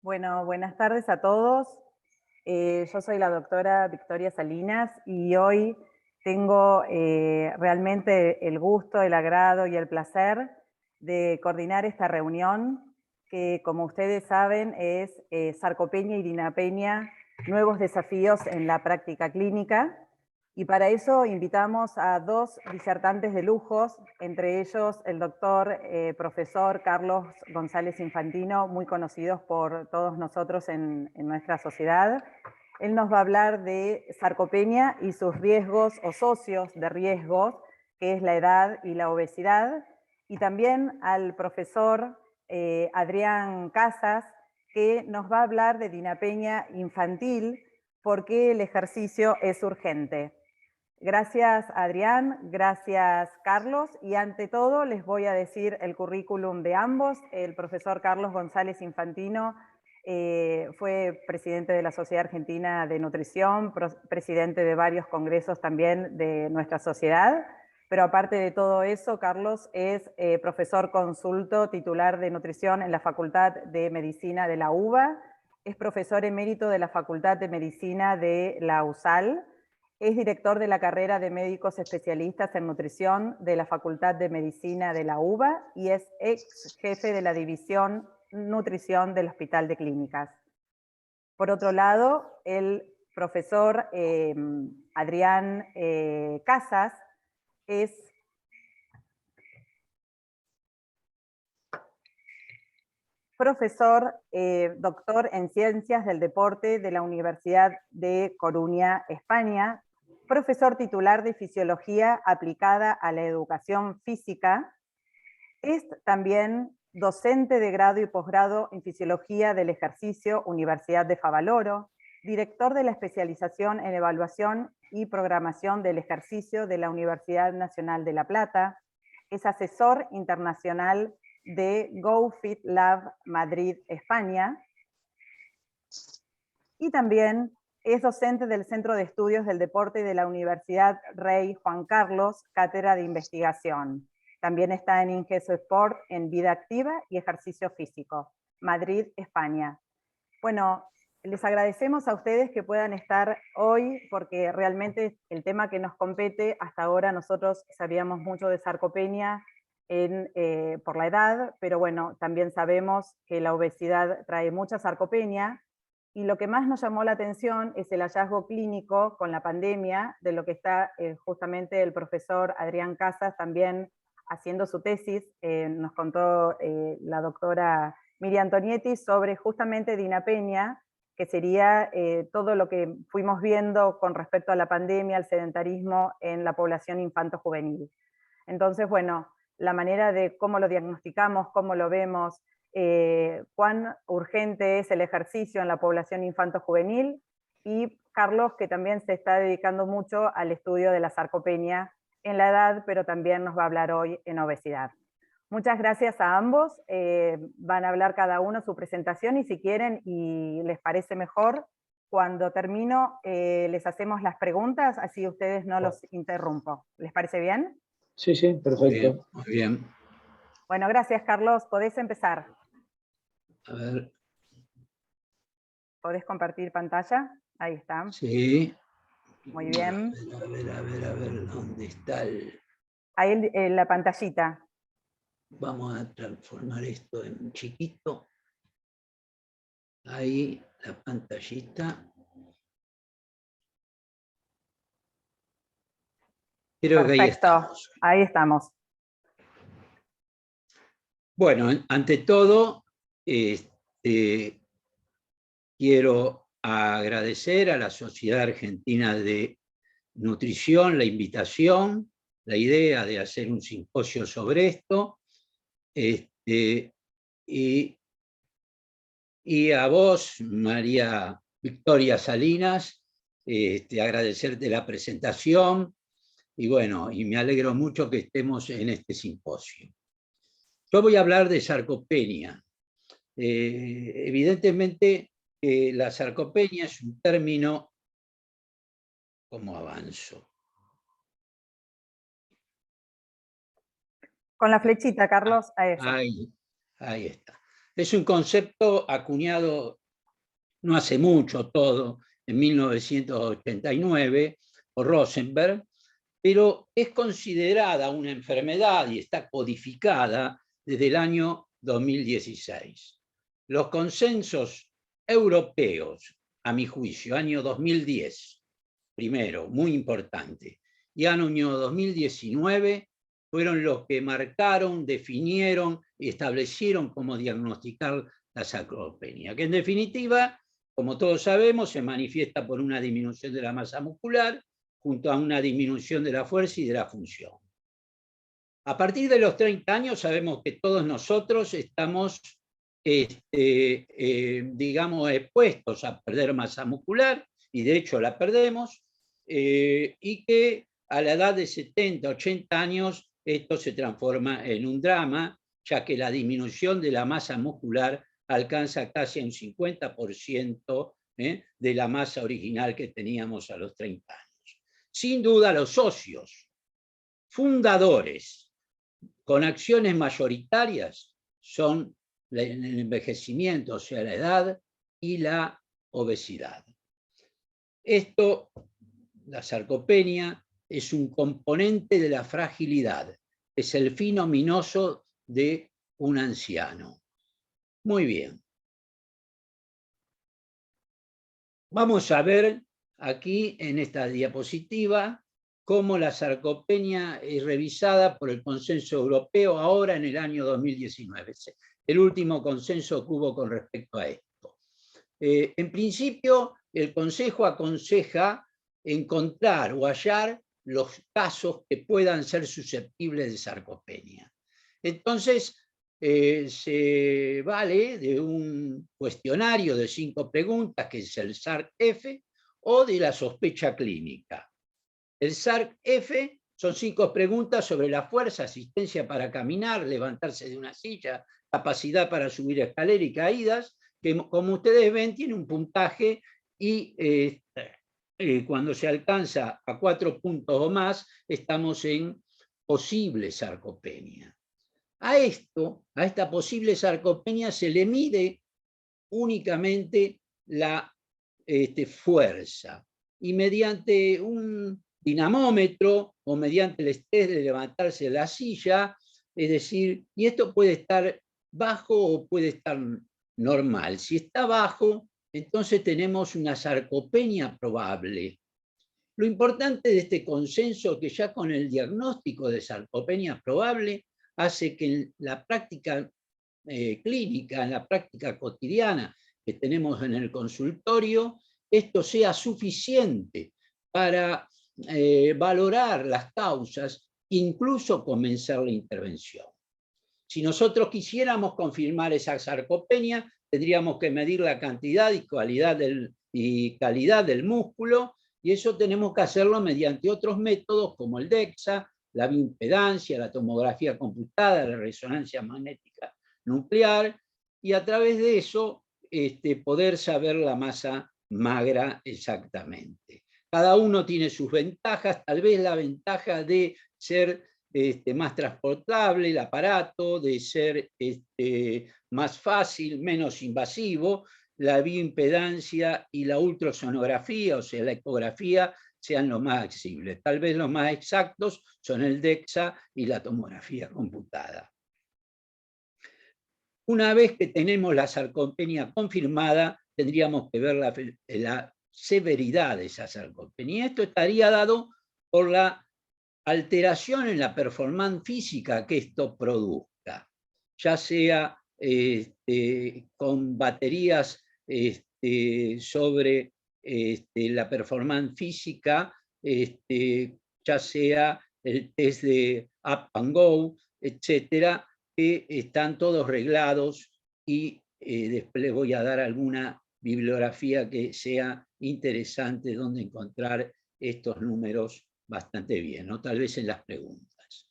Bueno, buenas tardes a todos. Yo soy la doctora Victoria Salinas y hoy tengo realmente el gusto, el agrado y el placer de coordinar esta reunión que, como ustedes saben, es Sarcopenia y Dinapenia, nuevos desafíos en la práctica clínica. Y para eso invitamos a dos disertantes de lujos, entre ellos el doctor profesor Carlos González Infantino, muy conocidos por todos nosotros en nuestra sociedad. Él nos va a hablar de sarcopenia y sus riesgos o socios de riesgos, que es la edad y la obesidad. Y también al profesor Adrián Casas, que nos va a hablar de dinapenia infantil, porque el ejercicio es urgente. Gracias Adrián, gracias Carlos, y ante todo les voy a decir el currículum de ambos. El profesor Carlos González Infantino fue presidente de la Sociedad Argentina de Nutrición, presidente de varios congresos también de nuestra sociedad, pero aparte de todo eso, Carlos es profesor consulto titular de nutrición en la Facultad de Medicina de la UBA, es profesor emérito de la Facultad de Medicina de la USAL, es director de la carrera de médicos especialistas en nutrición de la Facultad de Medicina de la UBA y es ex jefe de la división nutrición del Hospital de Clínicas. Por otro lado, el profesor Adrián Casas es profesor, doctor en Ciencias del Deporte de la Universidad de Coruña, España, profesor titular de Fisiología aplicada a la educación física, es también docente de grado y posgrado en Fisiología del Ejercicio, Universidad de Favaloro, director de la especialización en Evaluación y Programación del Ejercicio de la Universidad Nacional de La Plata, es asesor internacional de GoFit Lab Madrid, España, y también es docente del Centro de Estudios del Deporte de la Universidad Rey Juan Carlos, cátedra de investigación. También está en Ingeso Sport en Vida Activa y Ejercicio Físico, Madrid, España. Bueno, les agradecemos a ustedes que puedan estar hoy, porque realmente el tema que nos compete, hasta ahora nosotros sabíamos mucho de sarcopenia por la edad, pero bueno, también sabemos que la obesidad trae mucha sarcopenia, y lo que más nos llamó la atención es el hallazgo clínico con la pandemia, de lo que está justamente el profesor Adrián Casas también haciendo su tesis, nos contó la doctora Miriam Antonietti sobre justamente dinapenia, que sería todo lo que fuimos viendo con respecto a la pandemia, al sedentarismo en la población infanto-juvenil. Entonces, bueno, la manera de cómo lo diagnosticamos, cómo lo vemos, cuán urgente es el ejercicio en la población infanto-juvenil, y Carlos, que también se está dedicando mucho al estudio de la sarcopenia en la edad, pero también nos va a hablar hoy en obesidad. Muchas gracias a ambos, van a hablar cada uno su presentación, y si quieren y les parece mejor, cuando termino les hacemos las preguntas, así ustedes no los interrumpo. ¿Les parece bien? Sí, sí, perfecto. Muy bien. Bueno, gracias Carlos, podés empezar. A ver. ¿Podés compartir pantalla? Ahí está. Sí. Muy bien. A ver, ¿dónde está el...? Ahí en la pantallita. Vamos a transformar esto en chiquito. Ahí, la pantallita. Creo que ahí Perfecto, estamos. ahí estamos. Bueno, ante todo, quiero agradecer a la Sociedad Argentina de Nutrición la invitación, la idea de hacer un simposio sobre esto, y a vos, María Victoria Salinas, agradecerte la presentación, y bueno, y me alegro mucho que estemos en este simposio. Yo voy a hablar de sarcopenia. Evidentemente, la sarcopenia es un término. ¿Cómo avanzo? Con la flechita, Carlos, a eso. Ahí está. Es un concepto acuñado no hace mucho todo, en 1989, por Rosenberg, pero es considerada una enfermedad y está codificada desde el año 2016. Los consensos europeos, a mi juicio, año 2010, primero, muy importante, y año 2019, fueron los que marcaron, definieron y establecieron cómo diagnosticar la sarcopenia, que en definitiva, como todos sabemos, se manifiesta por una disminución de la masa muscular, junto a una disminución de la fuerza y de la función. A partir de los 30 años sabemos que todos nosotros estamos, digamos, expuestos a perder masa muscular, y de hecho la perdemos, y que a la edad de 70, 80 años esto se transforma en un drama, ya que la disminución de la masa muscular alcanza casi un 50% de la masa original que teníamos a los 30 años. Sin duda, los socios fundadores con acciones mayoritarias son el envejecimiento, o sea, la edad y la obesidad. Esto, la sarcopenia, es un componente de la fragilidad, es el fin ominoso de un anciano. Muy bien. Vamos a ver aquí en esta diapositiva cómo la sarcopenia es revisada por el Consenso Europeo ahora en el año 2019. El último consenso que hubo con respecto a esto. En principio, el Consejo aconseja encontrar o hallar los casos que puedan ser susceptibles de sarcopenia. Entonces, se vale de un cuestionario de 5 preguntas, que es el SARC-F, o de la sospecha clínica. El SARC-F son 5 preguntas sobre la fuerza, asistencia para caminar, levantarse de una silla, capacidad para subir escalera y caídas, que como ustedes ven tiene un puntaje y cuando se alcanza a 4 puntos o más, estamos en posible sarcopenia. A esta posible sarcopenia se le mide únicamente la fuerza, y mediante un dinamómetro o mediante el estrés de levantarse de la silla, es decir, y esto puede estar bajo o puede estar normal. Si está bajo, entonces tenemos una sarcopenia probable. Lo importante de este consenso es que ya con el diagnóstico de sarcopenia probable hace que en la práctica clínica, en la práctica cotidiana que tenemos en el consultorio, esto sea suficiente para valorar las causas, incluso comenzar la intervención. Si nosotros quisiéramos confirmar esa sarcopenia, tendríamos que medir la cantidad y calidad del músculo, y eso tenemos que hacerlo mediante otros métodos como el DEXA, la bioimpedancia, la tomografía computada, la resonancia magnética nuclear, y a través de eso poder saber la masa magra exactamente. Cada uno tiene sus ventajas, tal vez la ventaja de ser más transportable el aparato, de ser más fácil, menos invasivo, la bioimpedancia y la ultrasonografía, o sea, la ecografía, sean los más accesibles. Tal vez los más exactos son el DEXA y la tomografía computada. Una vez que tenemos la sarcopenia confirmada, tendríamos que ver la severidad de esa sarcopenia. Esto estaría dado por la alteración en la performance física que esto produzca, ya sea con baterías sobre la performance física, ya sea el test de Up and Go, etcétera, que están todos reglados, y después les voy a dar alguna bibliografía que sea interesante donde encontrar estos números bastante bien, ¿no? Tal vez en las preguntas.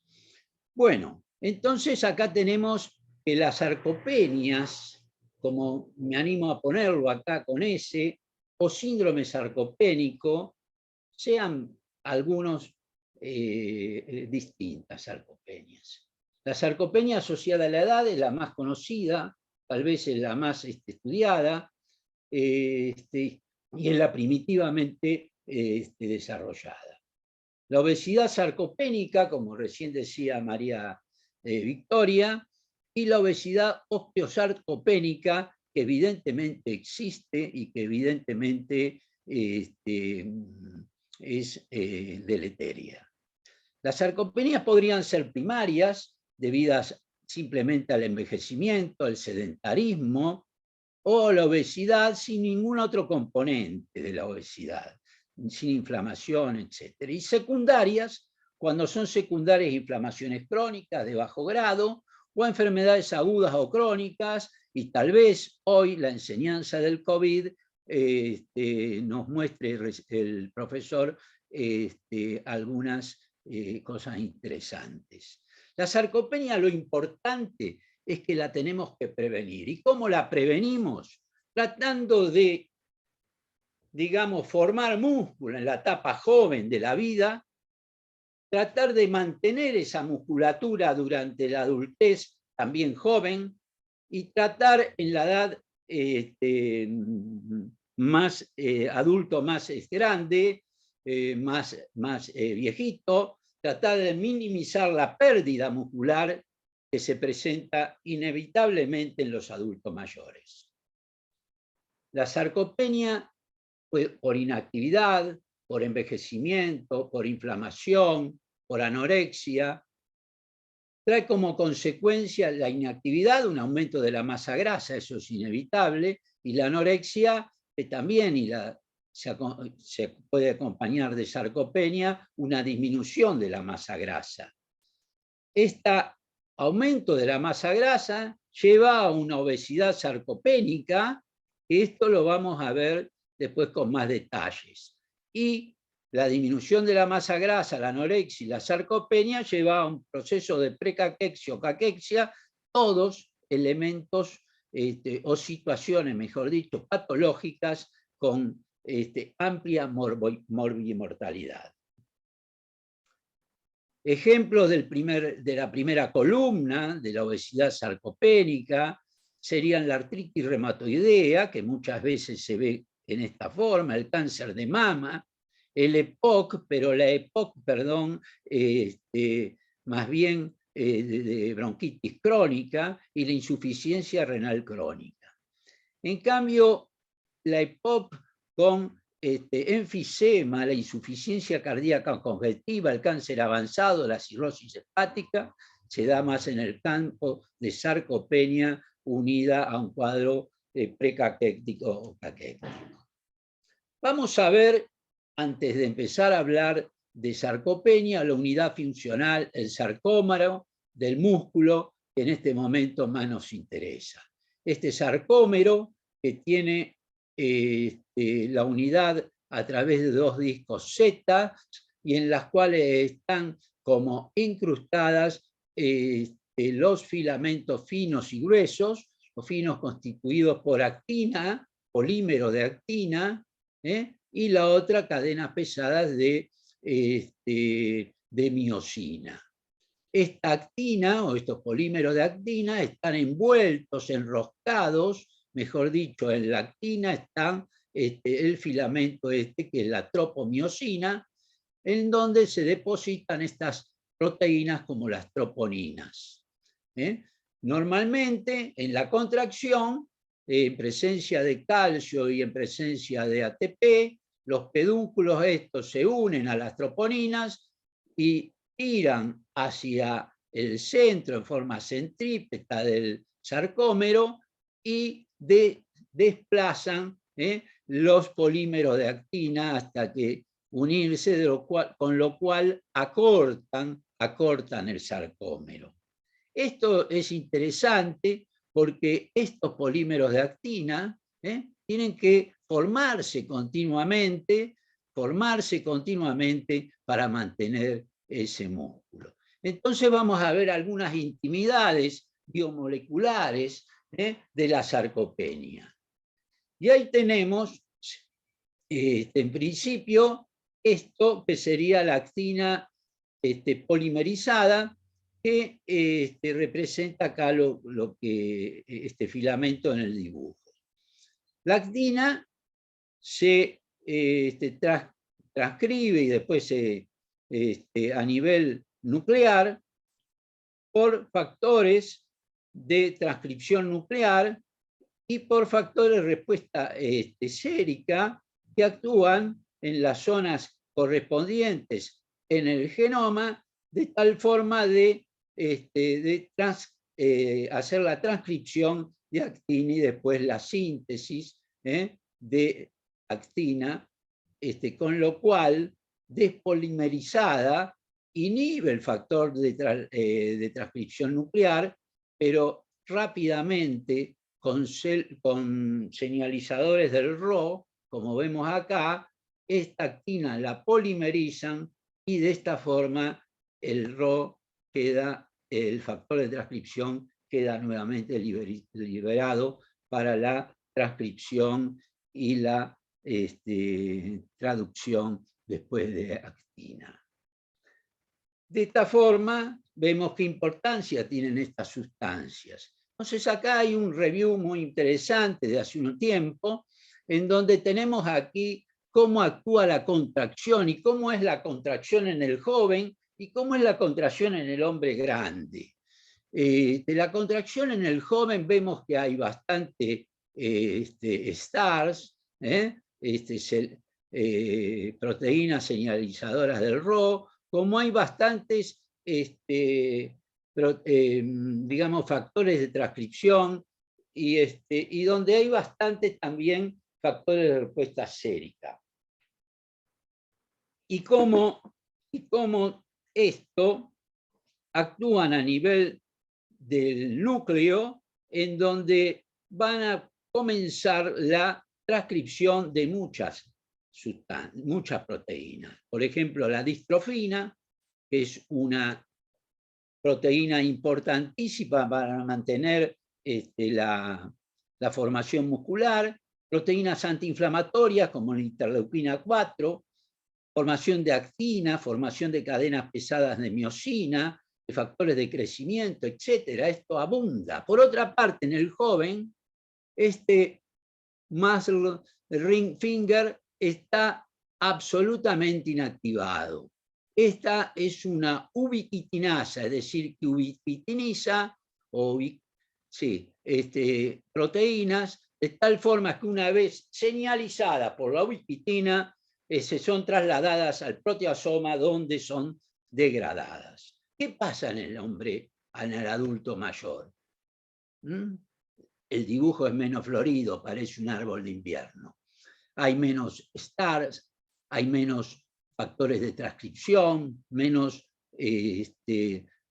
Bueno, entonces acá tenemos que las sarcopenias, como me animo a ponerlo acá con S, o síndrome sarcopénico, sean algunos distintas sarcopenias. La sarcopenia asociada a la edad es la más conocida, tal vez es la más estudiada, y es la primitivamente desarrollada. La obesidad sarcopénica, como recién decía María Victoria, y la obesidad osteosarcopénica, que evidentemente existe y que evidentemente es deleteria. Las sarcopenias podrían ser primarias, debidas simplemente al envejecimiento, al sedentarismo, o la obesidad sin ningún otro componente de la obesidad, sin inflamación, etc. Y secundarias, cuando son secundarias inflamaciones crónicas de bajo grado, o enfermedades agudas o crónicas, y tal vez hoy la enseñanza del COVID nos muestre el profesor algunas cosas interesantes. La sarcopenia, lo importante es que la tenemos que prevenir. ¿Y cómo la prevenimos? Tratando de, digamos, formar músculo en la etapa joven de la vida, tratar de mantener esa musculatura durante la adultez también joven, y tratar en la edad más adulto, más grande, más viejito, tratar de minimizar la pérdida muscular que se presenta inevitablemente en los adultos mayores. La sarcopenia, por inactividad, por envejecimiento, por inflamación, por anorexia, trae como consecuencia la inactividad, un aumento de la masa grasa, eso es inevitable, y la anorexia también, se puede acompañar de sarcopenia, una disminución de la masa grasa. Este aumento de la masa grasa lleva a una obesidad sarcopénica, que esto lo vamos a ver después con más detalles. Y la disminución de la masa grasa, la anorexia y la sarcopenia lleva a un proceso de precaquexia o caquexia, todos elementos o situaciones, mejor dicho, patológicas con amplia morbimortalidad. Ejemplos de la primera columna de la obesidad sarcopénica serían la artritis reumatoidea, que muchas veces se ve en esta forma, el cáncer de mama, el EPOC, pero la EPOC, perdón, más bien de bronquitis crónica, y la insuficiencia renal crónica. En cambio, la EPOC con enfisema, la insuficiencia cardíaca congestiva, el cáncer avanzado, la cirrosis hepática, se da más en el campo de sarcopenia unida a un cuadro precaquéctico o caquéctico. Vamos a ver, antes de empezar a hablar de sarcopenia, la unidad funcional, el sarcómero del músculo, que en este momento más nos interesa. Este sarcómero, que tiene la unidad a través de dos discos Z, y en las cuales están como incrustadas los filamentos finos y gruesos, los finos constituidos por actina, polímero de actina, y la otra cadenas pesadas de miosina. Esta actina o estos polímeros de actina están envueltos, enroscados, mejor dicho, en la actina están el filamento que es la tropomiosina, en donde se depositan estas proteínas como las troponinas. Normalmente, en la contracción, en presencia de calcio y en presencia de ATP, los pedúnculos estos se unen a las troponinas y tiran hacia el centro en forma centrípeta del sarcómero y desplazan los polímeros de actina hasta que unirse, con lo cual acortan el sarcómero. Esto es interesante porque estos polímeros de actina tienen que formarse continuamente para mantener ese músculo. Entonces vamos a ver algunas intimidades biomoleculares de la sarcopenia. Y ahí tenemos, en principio, esto que sería la actina polimerizada, que representa acá lo que este filamento en el dibujo. La actina se transcribe y después a nivel nuclear por factores de transcripción nuclear y por factores de respuesta sérica que actúan en las zonas correspondientes en el genoma de tal forma de hacer la transcripción de actina y después la síntesis de actina, con lo cual despolimerizada inhibe el factor de transcripción nuclear, pero rápidamente con señalizadores del Rho, como vemos acá, esta actina la polimerizan y de esta forma el Rho queda, el factor de transcripción queda nuevamente liberado para la transcripción y la traducción después de actina. De esta forma, vemos qué importancia tienen estas sustancias. Entonces, acá hay un review muy interesante de hace un tiempo, en donde tenemos aquí cómo actúa la contracción y cómo es la contracción en el joven y cómo es la contracción en el hombre grande. De la contracción en el joven vemos que hay bastante STARS, proteínas señalizadoras del Rho, como hay bastantes digamos, factores de transcripción y donde hay bastantes también factores de respuesta sérica. Y cómo esto actúan a nivel del núcleo, en donde van a comenzar la transcripción de muchas proteínas. Por ejemplo, la distrofina, que es una proteína importantísima para mantener la formación muscular, proteínas antiinflamatorias como la interleuquina 4, formación de actina, formación de cadenas pesadas de miosina, de factores de crecimiento, etc. Esto abunda. Por otra parte, en el joven, muscle ring finger está absolutamente inactivado. Esta es una ubiquitinasa, es decir, que ubiquitiniza proteínas de tal forma que una vez señalizadas por la ubiquitina, se son trasladadas al proteasoma donde son degradadas. ¿Qué pasa en el hombre, en el adulto mayor? El dibujo es menos florido, parece un árbol de invierno. Hay menos STARS, hay menos factores de transcripción, menos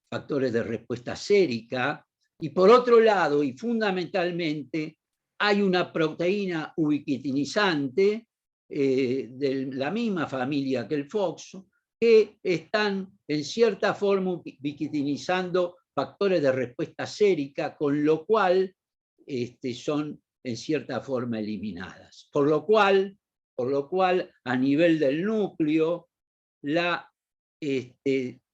factores de respuesta sérica, y por otro lado, y fundamentalmente, hay una proteína ubiquitinizante de la misma familia que el FOXO, que están en cierta forma ubiquitinizando factores de respuesta sérica, con lo cual son en cierta forma eliminadas. Por lo cual, a nivel del núcleo, la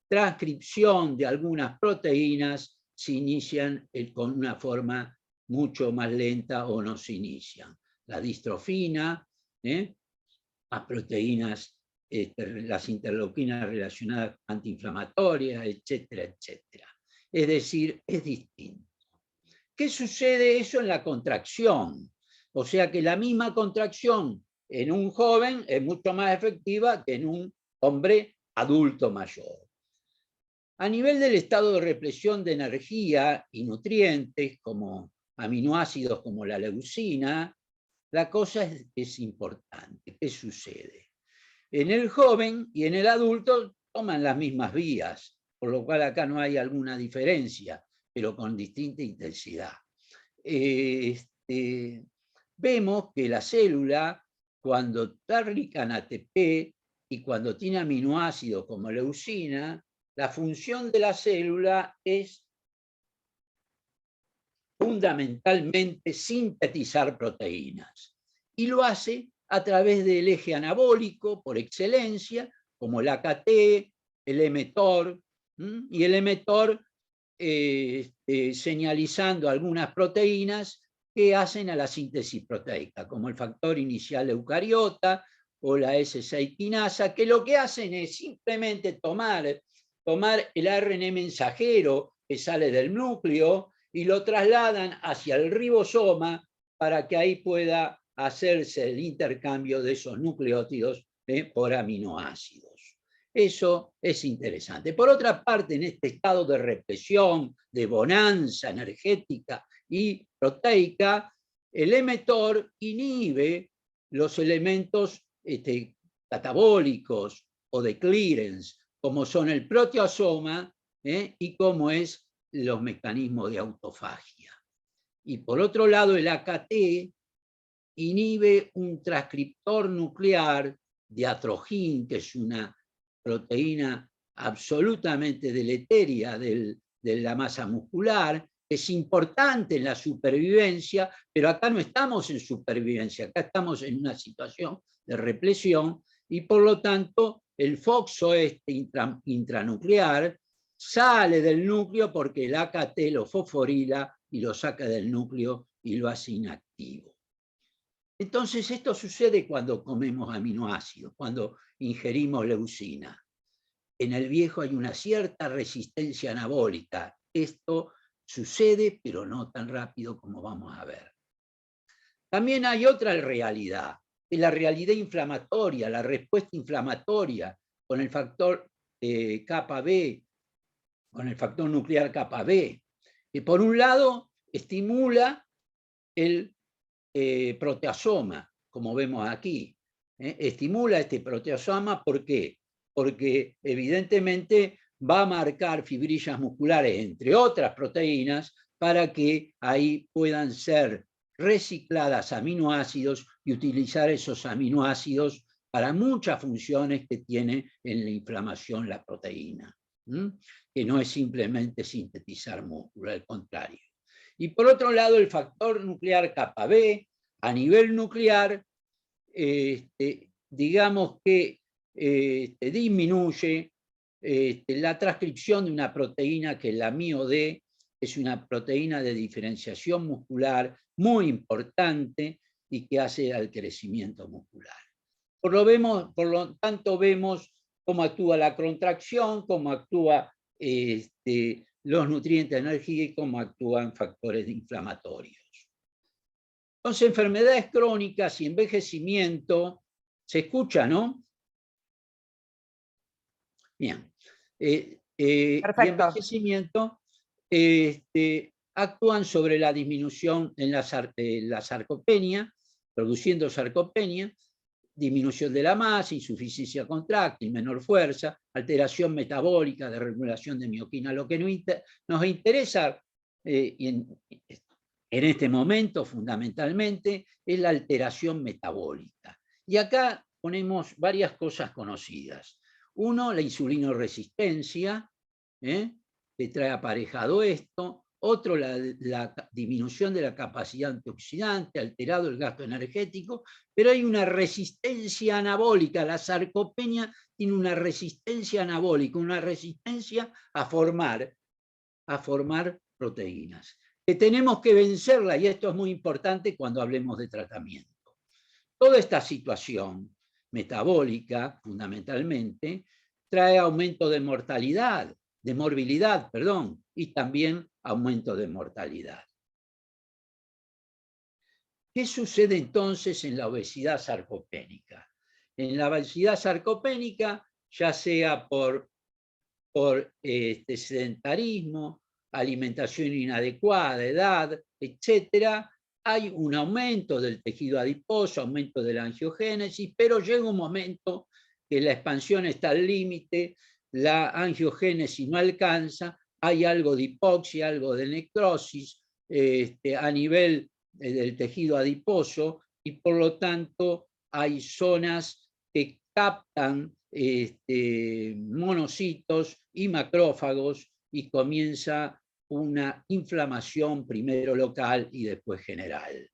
transcripción de algunas proteínas se inician con una forma mucho más lenta o no se inician. La distrofina, las proteínas, las interleuquinas relacionadas antiinflamatorias, etcétera, etcétera. Es decir, es distinto. ¿Qué sucede eso en la contracción? O sea que la misma contracción en un joven es mucho más efectiva que en un hombre adulto mayor. A nivel del estado de represión de energía y nutrientes, como aminoácidos como la leucina, la cosa es importante. ¿Qué sucede? En el joven y en el adulto toman las mismas vías, por lo cual acá no hay alguna diferencia, pero con distinta intensidad. Vemos que la célula, cuando está rica en ATP y cuando tiene aminoácidos como leucina, la función de la célula es fundamentalmente sintetizar proteínas. Y lo hace a través del eje anabólico por excelencia, como el AKT, el mTOR, y el mTOR señalizando algunas proteínas que hacen a la síntesis proteica, como el factor inicial eucariota o la S6 quinasa, que lo que hacen es simplemente tomar el ARN mensajero que sale del núcleo y lo trasladan hacia el ribosoma para que ahí pueda hacerse el intercambio de esos nucleótidos por aminoácidos. Eso es interesante. Por otra parte, en este estado de represión, de bonanza energética y proteica, el mTOR inhibe los elementos catabólicos o de clearance, como son el proteasoma y como es los mecanismos de autofagia. Y por otro lado, el AKT inhibe un transcriptor nuclear de atrogin, que es una proteína absolutamente deleteria de la masa muscular, es importante en la supervivencia, pero acá no estamos en supervivencia, acá estamos en una situación de represión, y por lo tanto el FOXO intranuclear sale del núcleo porque el AKT lo fosforila y lo saca del núcleo y lo hace inactivo. Entonces esto sucede cuando comemos aminoácidos, cuando ingerimos leucina. En el viejo hay una cierta resistencia anabólica. Esto sucede, pero no tan rápido como vamos a ver. También hay otra realidad, es la realidad inflamatoria, la respuesta inflamatoria con el factor kappa B, con el factor nuclear kappa B, que por un lado estimula el proteasoma, como vemos aquí. Estimula este proteasoma, ¿por qué? Porque evidentemente va a marcar fibrillas musculares, entre otras proteínas, para que ahí puedan ser recicladas aminoácidos y utilizar esos aminoácidos para muchas funciones que tiene en la inflamación la proteína, que no es simplemente sintetizar músculo, al contrario. Y por otro lado, el factor nuclear kappa B, a nivel nuclear, digamos que disminuye la transcripción de una proteína que es la MyoD, es una proteína de diferenciación muscular muy importante y que hace al crecimiento muscular. Por lo tanto, vemos cómo actúa la contracción, cómo actúa los nutrientes de energía y cómo actúan factores inflamatorios. Entonces, enfermedades crónicas y envejecimiento, se escucha, ¿no? Bien. Y envejecimiento actúan sobre la disminución en la sarcopenia, produciendo sarcopenia, disminución de la masa, insuficiencia contráctil, menor fuerza, alteración metabólica, de regulación de mioquina. Lo que nos interesa en este momento fundamentalmente es la alteración metabólica. Y acá ponemos varias cosas conocidas. Uno, la insulinoresistencia, que trae aparejado esto. Otro, la disminución de la capacidad antioxidante, alterado el gasto energético, pero hay una resistencia anabólica. La sarcopenia tiene una resistencia anabólica, una resistencia a formar proteínas, que tenemos que vencerla, y esto es muy importante cuando hablemos de tratamiento. Toda esta situación metabólica, fundamentalmente, trae aumento de mortalidad, de morbilidad, perdón, y también aumento de mortalidad. ¿Qué sucede entonces en la obesidad sarcopénica? En la obesidad sarcopénica, ya sea por sedentarismo, alimentación inadecuada, edad, etcétera, hay un aumento del tejido adiposo, aumento de la angiogénesis, pero llega un momento que la expansión está al límite, la angiogénesis no alcanza, hay algo de hipoxia, algo de necrosis a nivel del tejido adiposo, y por lo tanto hay zonas que captan monocitos y macrófagos y comienza una inflamación primero local y después general.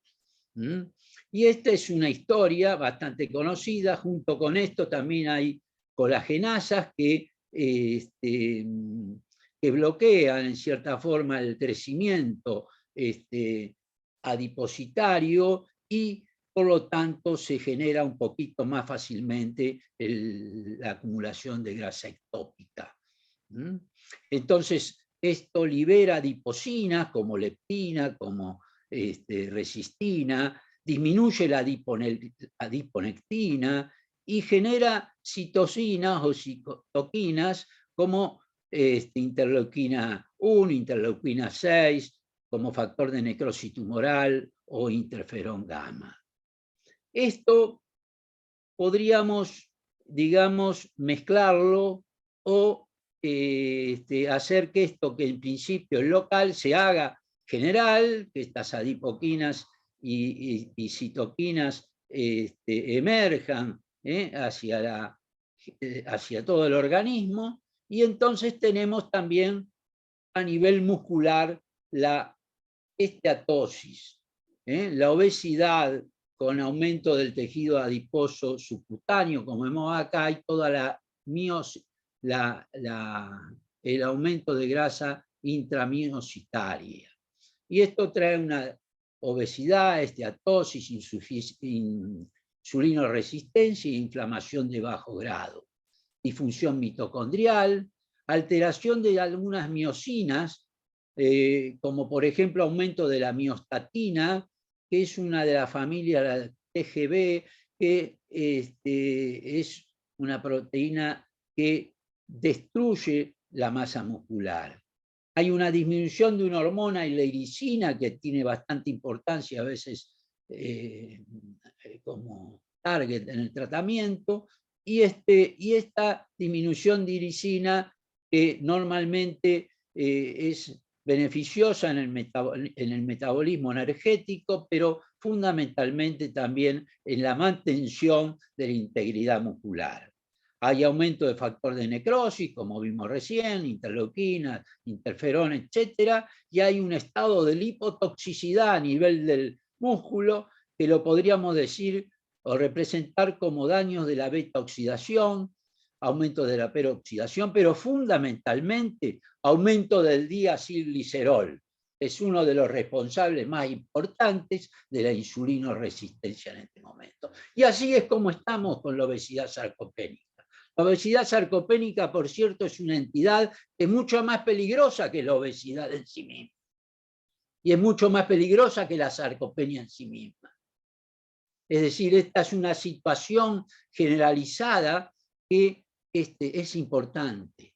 Y esta es una historia bastante conocida. Junto con esto también hay colagenasas que que bloquean en cierta forma el crecimiento adipositario y por lo tanto se genera un poquito más fácilmente la acumulación de grasa ectópica. Entonces, esto libera adiposinas como leptina, como resistina, disminuye la adiponectina y genera citocinas o citoquinas como interleuquina 1, interleuquina 6, como factor de necrosis tumoral o interferón gamma. Esto podríamos, digamos, mezclarlo o hacer que esto que en principio es local se haga general, que estas adipoquinas y citoquinas emerjan hacia todo el organismo, y entonces tenemos también a nivel muscular la esteatosis, la obesidad con aumento del tejido adiposo subcutáneo, como vemos acá, y toda el aumento de grasa intramiocitaria. Y esto trae una obesidad, esteatosis, insulinoresistencia e inflamación de bajo grado, disfunción mitocondrial, alteración de algunas miocinas, como por ejemplo aumento de la miostatina, que es una de las familias, la TGB, que es una proteína que destruye la masa muscular. Hay una disminución de una hormona, la iricina, que tiene bastante importancia a veces como target en el tratamiento, y esta disminución de iricina que normalmente es beneficiosa en el metabolismo energético, pero fundamentalmente también en la mantención de la integridad muscular. Hay aumento de factor de necrosis, como vimos recién, interleuquinas, interferón, etc. Y hay un estado de lipotoxicidad a nivel del músculo que lo podríamos decir o representar como daños de la beta-oxidación, aumento de la peroxidación, pero fundamentalmente aumento del diacilglicerol. Es uno de los responsables más importantes de la insulinoresistencia en este momento. Y así es como estamos con la obesidad sarcopénica. La obesidad sarcopénica, por cierto, es una entidad que es mucho más peligrosa que la obesidad en sí misma. Y es mucho más peligrosa que la sarcopenia en sí misma. Es decir, esta es una situación generalizada que es importante.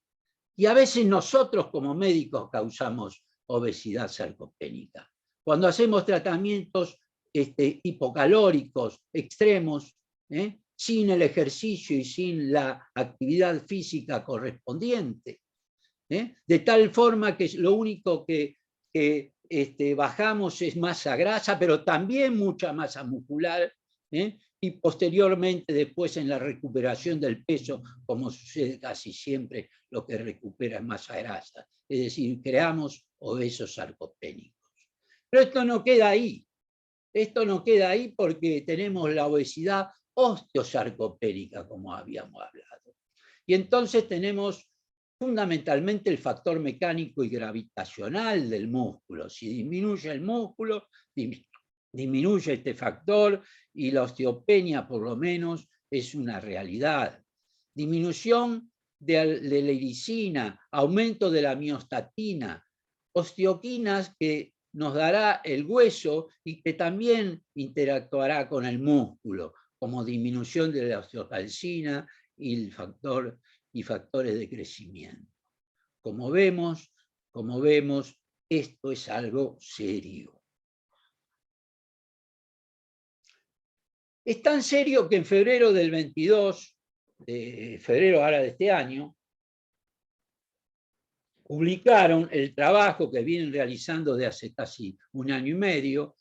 Y a veces nosotros como médicos causamos obesidad sarcopénica. Cuando hacemos tratamientos hipocalóricos extremos, sin el ejercicio y sin la actividad física correspondiente, de tal forma que lo único que bajamos es masa grasa, pero también mucha masa muscular, y posteriormente después en la recuperación del peso, como sucede casi siempre, lo que recupera es masa grasa. Es decir, creamos obesos sarcopénicos. Pero esto no queda ahí. Esto no queda ahí porque tenemos la obesidad osteosarcopénica, como habíamos hablado. Y entonces tenemos fundamentalmente el factor mecánico y gravitacional del músculo. Si disminuye el músculo, disminuye este factor y la osteopenia por lo menos es una realidad. Disminución de la iricina, aumento de la miostatina, osteoquinas que nos dará el hueso y que también interactuará con el músculo, como disminución de la osteocalcina y factores de crecimiento. Como vemos, esto es algo serio. Es tan serio que en febrero del 22, febrero ahora de este año, publicaron el trabajo que vienen realizando de hace casi un año y medio,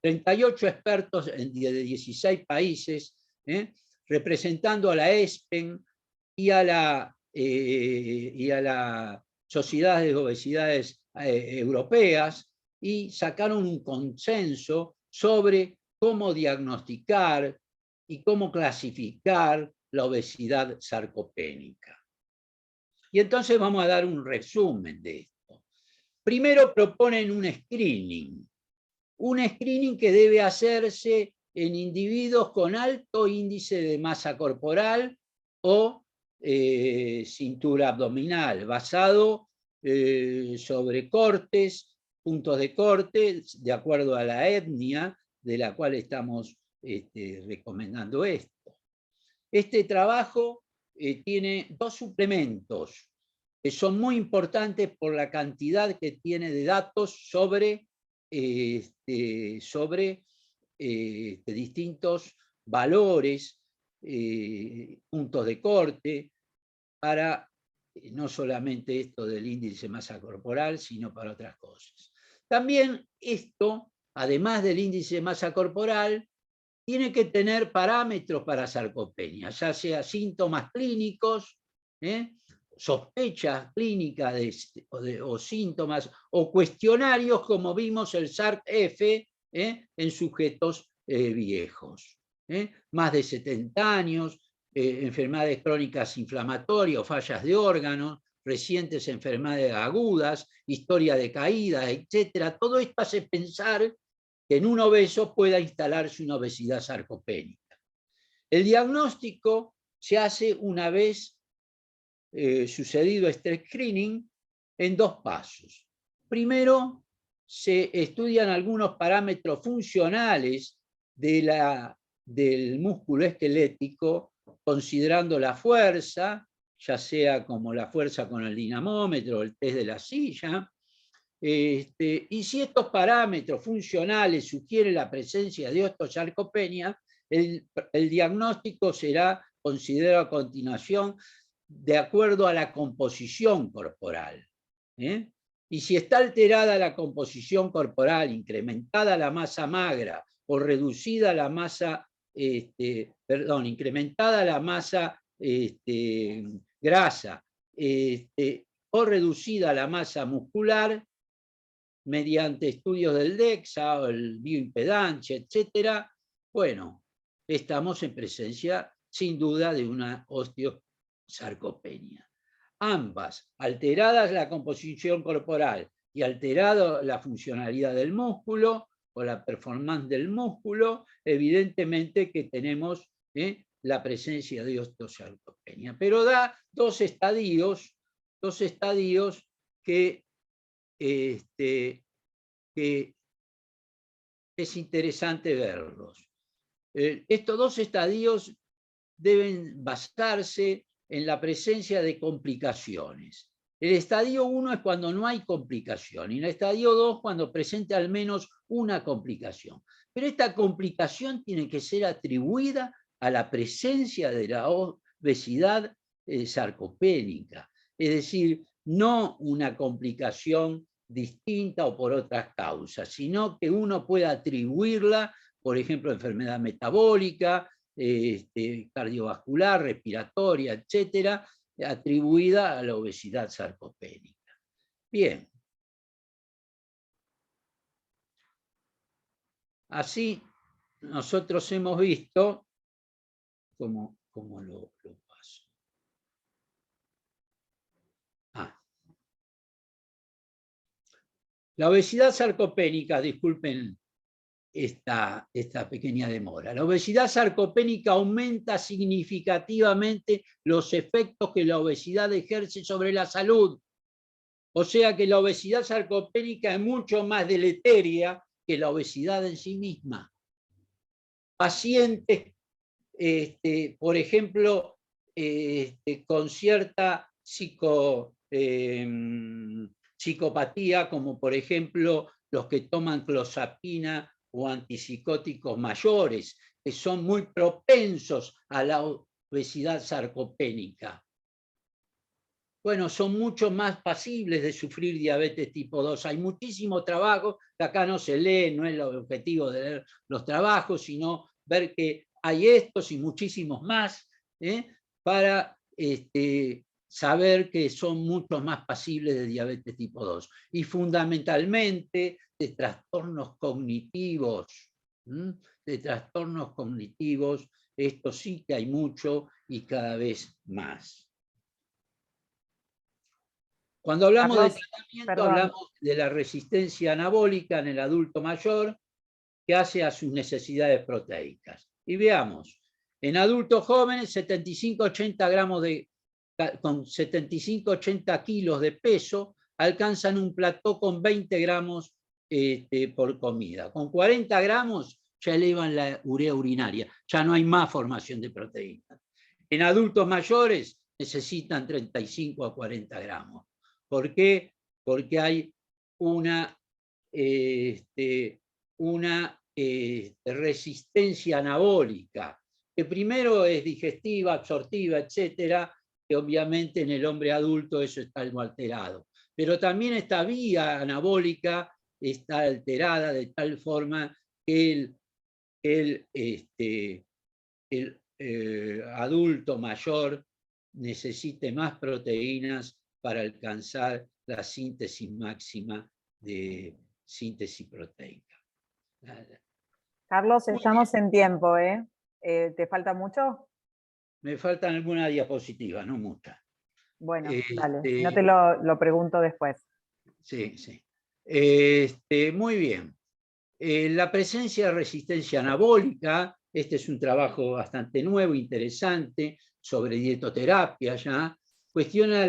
38 expertos de 16 países, representando a la ESPEN y a la Sociedad de Obesidades Europeas, y sacaron un consenso sobre cómo diagnosticar y cómo clasificar la obesidad sarcopénica. Y entonces vamos a dar un resumen de esto. Primero proponen un screening que debe hacerse en individuos con alto índice de masa corporal o cintura abdominal, basado sobre cortes, puntos de corte, de acuerdo a la etnia de la cual estamos recomendando esto. Este trabajo tiene dos suplementos que son muy importantes por la cantidad que tiene de datos sobre distintos valores, puntos de corte, para no solamente esto del índice de masa corporal, sino para otras cosas. También esto, además del índice de masa corporal, tiene que tener parámetros para sarcopenia, ya sea síntomas clínicos, sospechas clínicas o síntomas, o cuestionarios como vimos el SARC-F en sujetos viejos, más de 70 años, enfermedades crónicas inflamatorias, fallas de órganos, recientes enfermedades agudas, historia de caída, etc. Todo esto hace pensar que en un obeso pueda instalarse una obesidad sarcopénica. El diagnóstico se hace una vez sucedido este screening en dos pasos. Primero, se estudian algunos parámetros funcionales del músculo esquelético, considerando la fuerza, ya sea como la fuerza con el dinamómetro, el test de la silla, y si estos parámetros funcionales sugieren la presencia de osteosarcopenia, el diagnóstico será considerado a continuación de acuerdo a la composición corporal. Y si está alterada la composición corporal, incrementada la masa magra o reducida la masa, incrementada la masa grasa o reducida la masa muscular, mediante estudios del DEXA o el bioimpedancia, etc., bueno, estamos en presencia, sin duda, de una osteosarcopenia. Ambas, alteradas la composición corporal y alterada la funcionalidad del músculo o la performance del músculo, evidentemente que tenemos la presencia de osteosarcopenia. Pero da dos estadios que es interesante verlos. Estos dos estadios deben basarse en la presencia de complicaciones. El estadio 1 es cuando no hay complicación y el estadio 2 cuando presenta al menos una complicación. Pero esta complicación tiene que ser atribuida a la presencia de la obesidad sarcopénica, es decir, no una complicación distinta o por otras causas, sino que uno pueda atribuirla, por ejemplo, a enfermedad metabólica, cardiovascular, respiratoria, etcétera, atribuida a la obesidad sarcopénica. Bien. Así, nosotros hemos visto cómo lo paso. La obesidad sarcopénica, disculpen esta pequeña demora. La obesidad sarcopénica aumenta significativamente los efectos que la obesidad ejerce sobre la salud. O sea que la obesidad sarcopénica es mucho más deleteria que la obesidad en sí misma. Pacientes, por ejemplo, con cierta psicopatía, como por ejemplo los que toman clozapina o antipsicóticos mayores, que son muy propensos a la obesidad sarcopénica. Bueno, son mucho más pasibles de sufrir diabetes tipo 2. Hay muchísimo trabajo que acá no se lee, no es el objetivo de leer los trabajos, sino ver que hay estos y muchísimos más para saber que son mucho más pasibles de diabetes tipo 2. Y fundamentalmente de trastornos cognitivos. Esto sí que hay mucho y cada vez más. Cuando hablamos Carlos, de tratamiento, perdón. hablamos de la resistencia anabólica en el adulto mayor que hace a sus necesidades proteicas. Y veamos, en adultos jóvenes, 75-80 gramos con 75-80 kilos de peso, alcanzan un plató con 20 gramos por comida. Con 40 gramos ya elevan la urea urinaria, ya no hay más formación de proteínas. En adultos mayores necesitan 35 a 40 gramos. ¿Por qué? Porque hay una resistencia anabólica, que primero es digestiva, absortiva, etcétera, que obviamente en el hombre adulto eso está algo alterado. Pero también esta vía anabólica está alterada de tal forma que el adulto mayor necesite más proteínas para alcanzar la síntesis máxima de síntesis proteica. Carlos, estamos en tiempo, ¿eh? ¿Te falta mucho? Me faltan algunas diapositivas, no muchas. Bueno, dale, no te lo pregunto después. Sí, sí. Muy bien. La presencia de resistencia anabólica, este es un trabajo bastante nuevo, interesante, sobre dietoterapia ya, cuestiona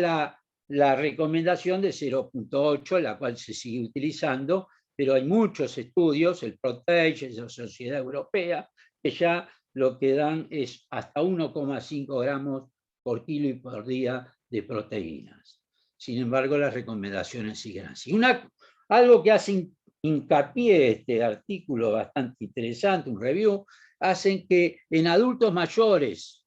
la recomendación de 0.8, la cual se sigue utilizando, pero hay muchos estudios, el ProTage, la Sociedad Europea, que ya lo que dan es hasta 1,5 gramos por kilo y por día de proteínas. Sin embargo, las recomendaciones siguen así. Algo que hace hincapié este artículo bastante interesante, un review, hacen que en adultos mayores,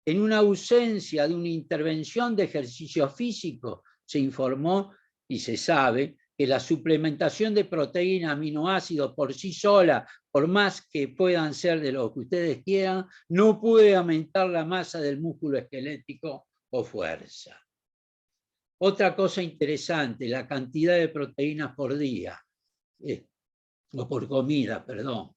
en una ausencia de una intervención de ejercicio físico, se informó y se sabe que la suplementación de proteína, aminoácidos por sí sola, por más que puedan ser de lo que ustedes quieran, no puede aumentar la masa del músculo esquelético o fuerza. Otra cosa interesante, la cantidad de proteínas por día, o por comida, perdón.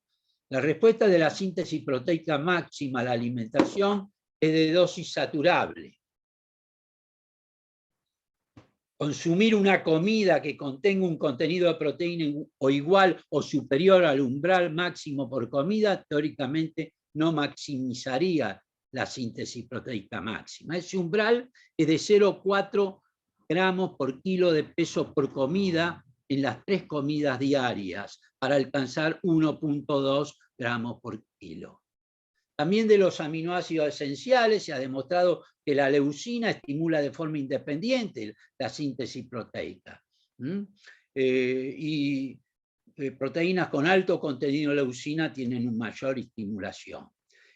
La respuesta de la síntesis proteica máxima a la alimentación es de dosis saturable. Consumir una comida que contenga un contenido de proteína o igual o superior al umbral máximo por comida, teóricamente no maximizaría la síntesis proteica máxima. Ese umbral es de 0,4 gramos por kilo de peso por comida en las 3 comidas diarias, para alcanzar 1,2 gramos por kilo. También de los aminoácidos esenciales se ha demostrado que la leucina estimula de forma independiente la síntesis proteica. Proteínas con alto contenido de leucina tienen una mayor estimulación.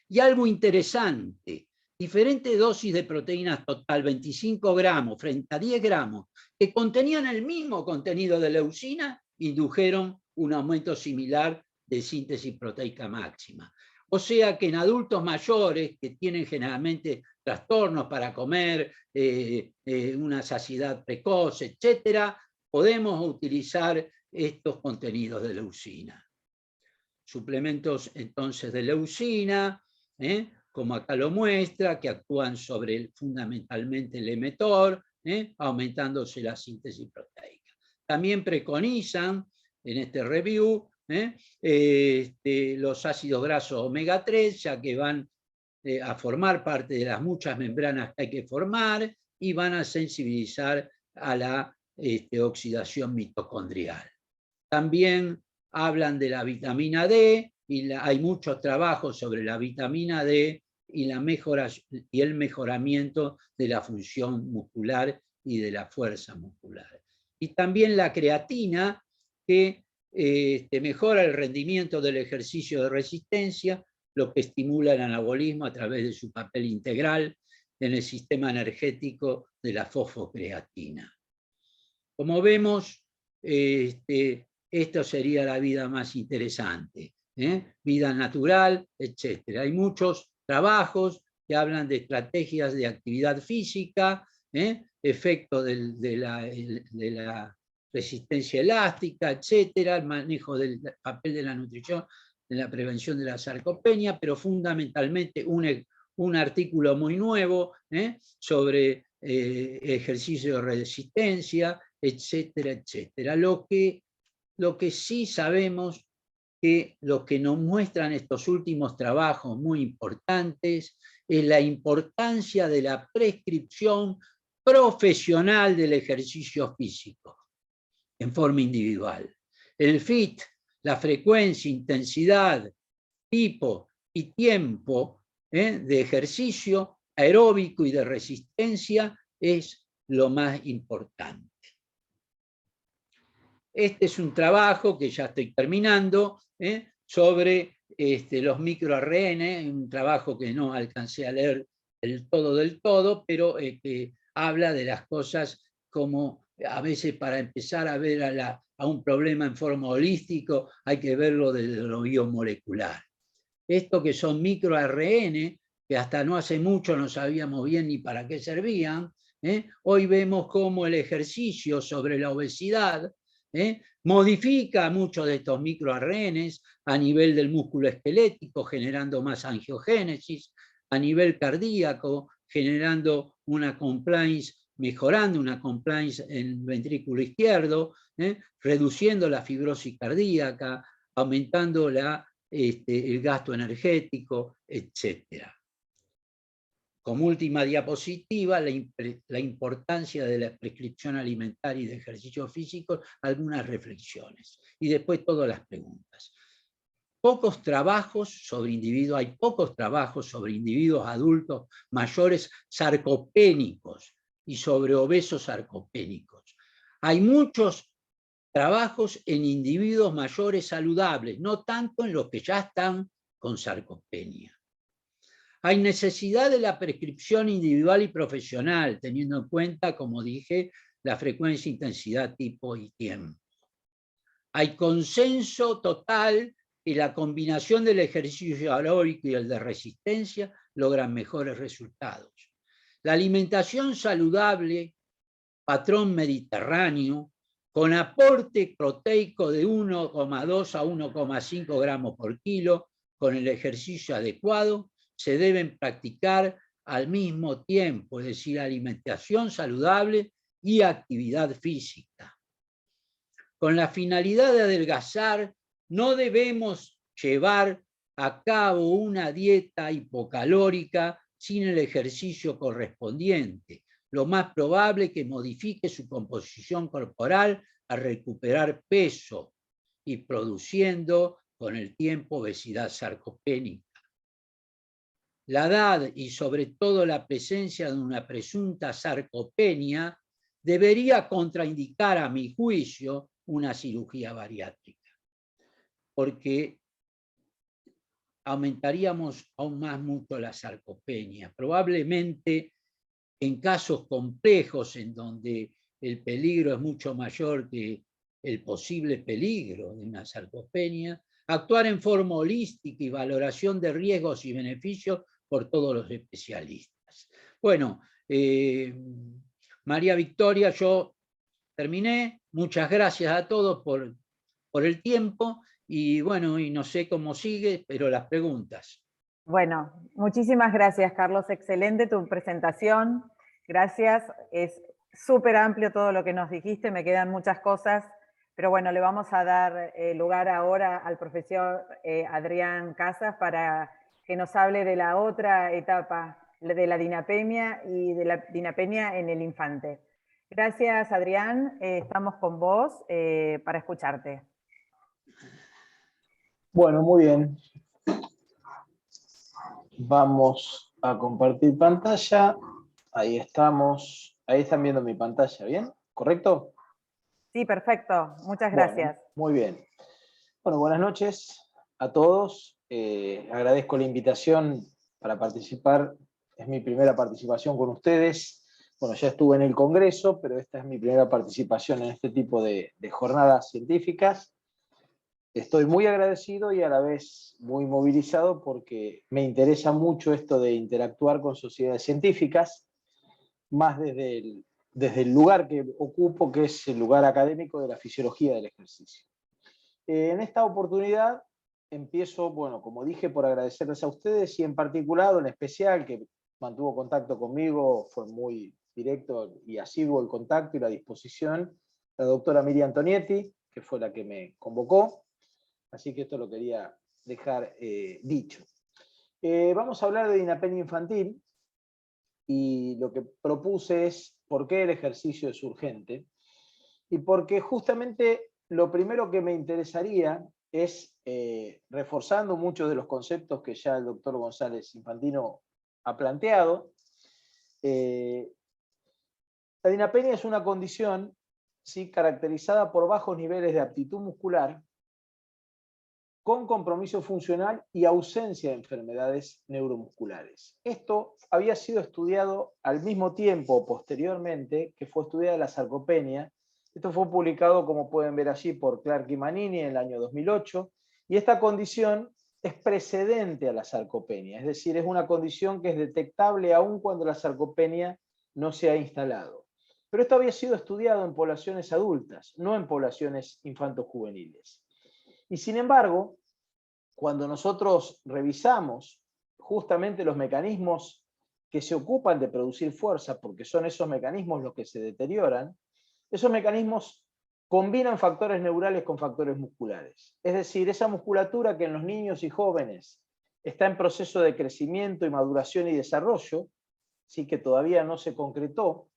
Y algo interesante, diferentes dosis de proteínas total, 25 gramos frente a 10 gramos, que contenían el mismo contenido de leucina, indujeron un aumento similar de síntesis proteica máxima. O sea que en adultos mayores que tienen generalmente trastornos para comer, una saciedad precoz, etcétera, podemos utilizar estos contenidos de leucina. Suplementos entonces de leucina, como acá lo muestra, que actúan sobre fundamentalmente el emetor, aumentándose la síntesis proteica. También preconizan en este review los ácidos grasos omega 3, ya que van a formar parte de las muchas membranas que hay que formar y van a sensibilizar a la oxidación mitocondrial. También hablan de la vitamina D y hay muchos trabajos sobre la vitamina D y el mejoramiento de la función muscular y de la fuerza muscular. Y también la creatina, que mejora el rendimiento del ejercicio de resistencia, lo que estimula el anabolismo a través de su papel integral en el sistema energético de la fosfocreatina. Como vemos, esto sería la vida más interesante, vida natural, etc. Hay muchos trabajos que hablan de estrategias de actividad física, efecto de la resistencia elástica, etcétera, el manejo del papel de la nutrición en la prevención de la sarcopenia, pero fundamentalmente un artículo muy nuevo sobre ejercicio de resistencia, etcétera, etcétera. Lo que sí sabemos que lo que nos muestran estos últimos trabajos muy importantes es la importancia de la prescripción profesional del ejercicio físico en forma individual. El FIT, la frecuencia, intensidad, tipo y tiempo de ejercicio aeróbico y de resistencia es lo más importante. Este es un trabajo que ya estoy terminando sobre los microRN, un trabajo que no alcancé a leer del todo, pero que habla de las cosas como a veces para empezar a ver a un problema en forma holístico hay que verlo desde lo biomolecular. Esto que son microRN, que hasta no hace mucho no sabíamos bien ni para qué servían, hoy vemos cómo el ejercicio sobre la obesidad modifica muchos de estos microRNs a nivel del músculo esquelético, generando más angiogénesis, a nivel cardíaco, generando una compliance, mejorando una compliance en el ventrículo izquierdo, reduciendo la fibrosis cardíaca, aumentando el gasto energético, etc. Como última diapositiva, la importancia de la prescripción alimentaria y de ejercicio físico, algunas reflexiones. Y después todas las preguntas. Hay pocos trabajos sobre individuos adultos mayores sarcopénicos y sobre obesos sarcopénicos. Hay muchos trabajos en individuos mayores saludables, no tanto en los que ya están con sarcopenia. Hay necesidad de la prescripción individual y profesional, teniendo en cuenta, como dije, la frecuencia, intensidad, tipo y tiempo. Hay consenso total que la combinación del ejercicio aeróbico y el de resistencia logran mejores resultados. La alimentación saludable, patrón mediterráneo, con aporte proteico de 1,2 a 1,5 gramos por kilo, con el ejercicio adecuado, se deben practicar al mismo tiempo, es decir, alimentación saludable y actividad física. Con la finalidad de adelgazar, no debemos llevar a cabo una dieta hipocalórica sin el ejercicio correspondiente. Lo más probable es que modifique su composición corporal a recuperar peso y produciendo con el tiempo obesidad sarcopénica. La edad y sobre todo la presencia de una presunta sarcopenia debería contraindicar, a mi juicio, una cirugía bariátrica, porque aumentaríamos aún más mucho la sarcopenia. Probablemente en casos complejos en donde el peligro es mucho mayor que el posible peligro de una sarcopenia, actuar en forma holística y valoración de riesgos y beneficios por todos los especialistas. Bueno, María Victoria, yo terminé. Muchas gracias a todos por el tiempo y bueno, y no sé cómo sigue, pero las preguntas. Bueno, muchísimas gracias, Carlos. Excelente tu presentación. Gracias. Es súper amplio todo lo que nos dijiste, me quedan muchas cosas, pero bueno, le vamos a dar lugar ahora al profesor Adrián Casas para que nos hable de la otra etapa de la dinapemia y de la dinapemia en el infante. Gracias, Adrián. Estamos con vos para escucharte. Bueno, muy bien. Vamos a compartir pantalla. Ahí estamos. Ahí están viendo mi pantalla, ¿bien? ¿Correcto? Sí, perfecto. Muchas gracias. Bueno, muy bien. Bueno, buenas noches a todos. Agradezco la invitación para participar. Es mi primera participación con ustedes. Bueno, ya estuve en el Congreso, pero esta es mi primera participación en este tipo de jornadas científicas. Estoy muy agradecido y a la vez muy movilizado porque me interesa mucho esto de interactuar con sociedades científicas, más desde el lugar que ocupo, que es el lugar académico de la fisiología del ejercicio. En esta oportunidad empiezo, bueno, como dije, por agradecerles a ustedes y en particular, en especial, que mantuvo contacto conmigo, fue muy directo y asiduo el contacto y la disposición, la doctora Miriam Antonietti, que fue la que me convocó, así que esto lo quería dejar dicho. Vamos a hablar de dinapenia infantil, y lo que propuse es por qué el ejercicio es urgente, y porque justamente lo primero que me interesaría es, reforzando muchos de los conceptos que ya el doctor González Infantino ha planteado, la dinapenia es una condición, ¿sí?, caracterizada por bajos niveles de aptitud muscular, con compromiso funcional y ausencia de enfermedades neuromusculares. Esto había sido estudiado al mismo tiempo o posteriormente que fue estudiada la sarcopenia. Esto fue publicado, como pueden ver allí, por Clark y Manini en el año 2008, y esta condición es precedente a la sarcopenia, es decir, es una condición que es detectable aún cuando la sarcopenia no se ha instalado. Pero esto había sido estudiado en poblaciones adultas, no en poblaciones infantojuveniles. Y sin embargo, cuando nosotros revisamos justamente los mecanismos que se ocupan de producir fuerza, porque son esos mecanismos los que se deterioran, esos mecanismos combinan factores neurales con factores musculares. Es decir, esa musculatura que en los niños y jóvenes está en proceso de crecimiento y maduración y desarrollo, sí, que todavía no se concretó,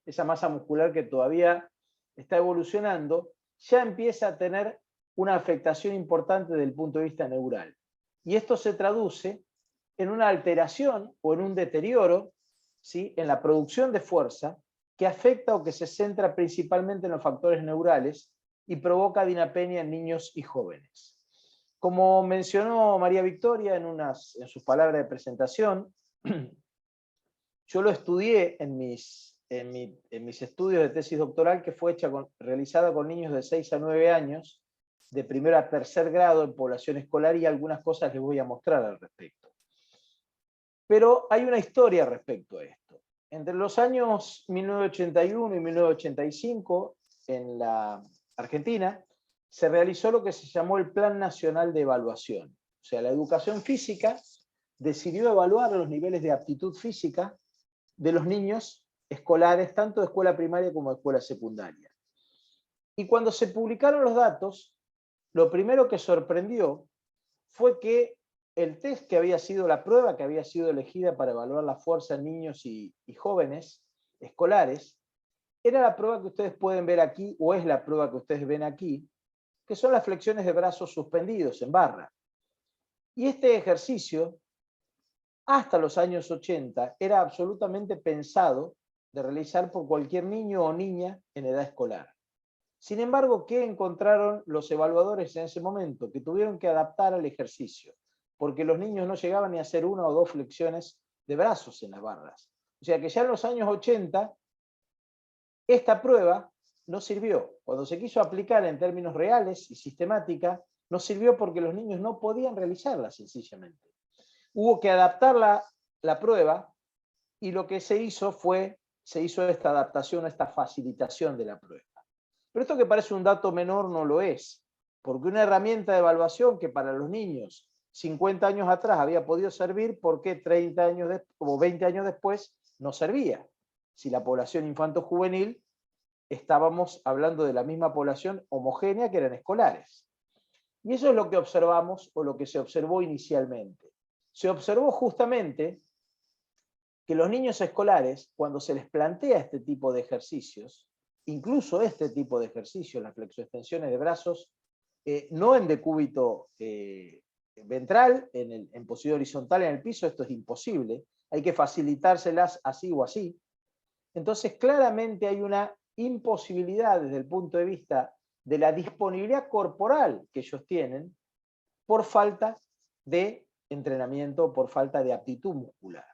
esa masa muscular que todavía está evolucionando, ya empieza a tener una afectación importante desde el punto de vista neural. Y esto se traduce en una alteración o en un deterioro, ¿sí?, en la producción de fuerza, que afecta o que se centra principalmente en los factores neurales y provoca dinapenia en niños y jóvenes. Como mencionó María Victoria en sus palabras de presentación, yo lo estudié en mis estudios de tesis doctoral, que fue realizada con niños de 6 a 9 años, de primero a tercer grado en población escolar, y algunas cosas les voy a mostrar al respecto. Pero hay una historia respecto a esto. Entre los años 1981 y 1985, en la Argentina, se realizó lo que se llamó el Plan Nacional de Evaluación. O sea, la educación física decidió evaluar los niveles de aptitud física de los niños escolares, tanto de escuela primaria como de escuela secundaria. Y cuando se publicaron los datos, lo primero que sorprendió fue que el test que había sido, la prueba que había sido elegida para evaluar la fuerza en niños y jóvenes escolares, era la prueba que ustedes pueden ver aquí, o es la prueba que ustedes ven aquí, que son las flexiones de brazos suspendidos en barra. Y este ejercicio, hasta los años 80, era absolutamente pensado de realizar por cualquier niño o niña en edad escolar. Sin embargo, ¿qué encontraron los evaluadores en ese momento? Que tuvieron que adaptar al ejercicio, porque los niños no llegaban ni a hacer 1 o 2 flexiones de brazos en las barras. O sea que ya en los años 80, esta prueba no sirvió. Cuando se quiso aplicar en términos reales y sistemática, no sirvió porque los niños no podían realizarla sencillamente. Hubo que adaptar la prueba, y lo que se hizo esta adaptación, esta facilitación de la prueba. Pero esto, que parece un dato menor, no lo es, porque una herramienta de evaluación que para los niños 50 años atrás había podido servir, ¿por qué 30 años o 20 años después no servía? Si la población infanto-juvenil, estábamos hablando de la misma población homogénea, que eran escolares. Y eso es lo que observamos, o lo que se observó inicialmente. Se observó justamente que los niños escolares, cuando se les plantea este tipo de ejercicios, incluso este tipo de ejercicios, las flexoextensiones de brazos, no en decúbito ventral, en posición horizontal en el piso, esto es imposible, hay que facilitárselas así o así. Entonces, claramente hay una imposibilidad desde el punto de vista de la disponibilidad corporal que ellos tienen, por falta de entrenamiento, por falta de aptitud muscular.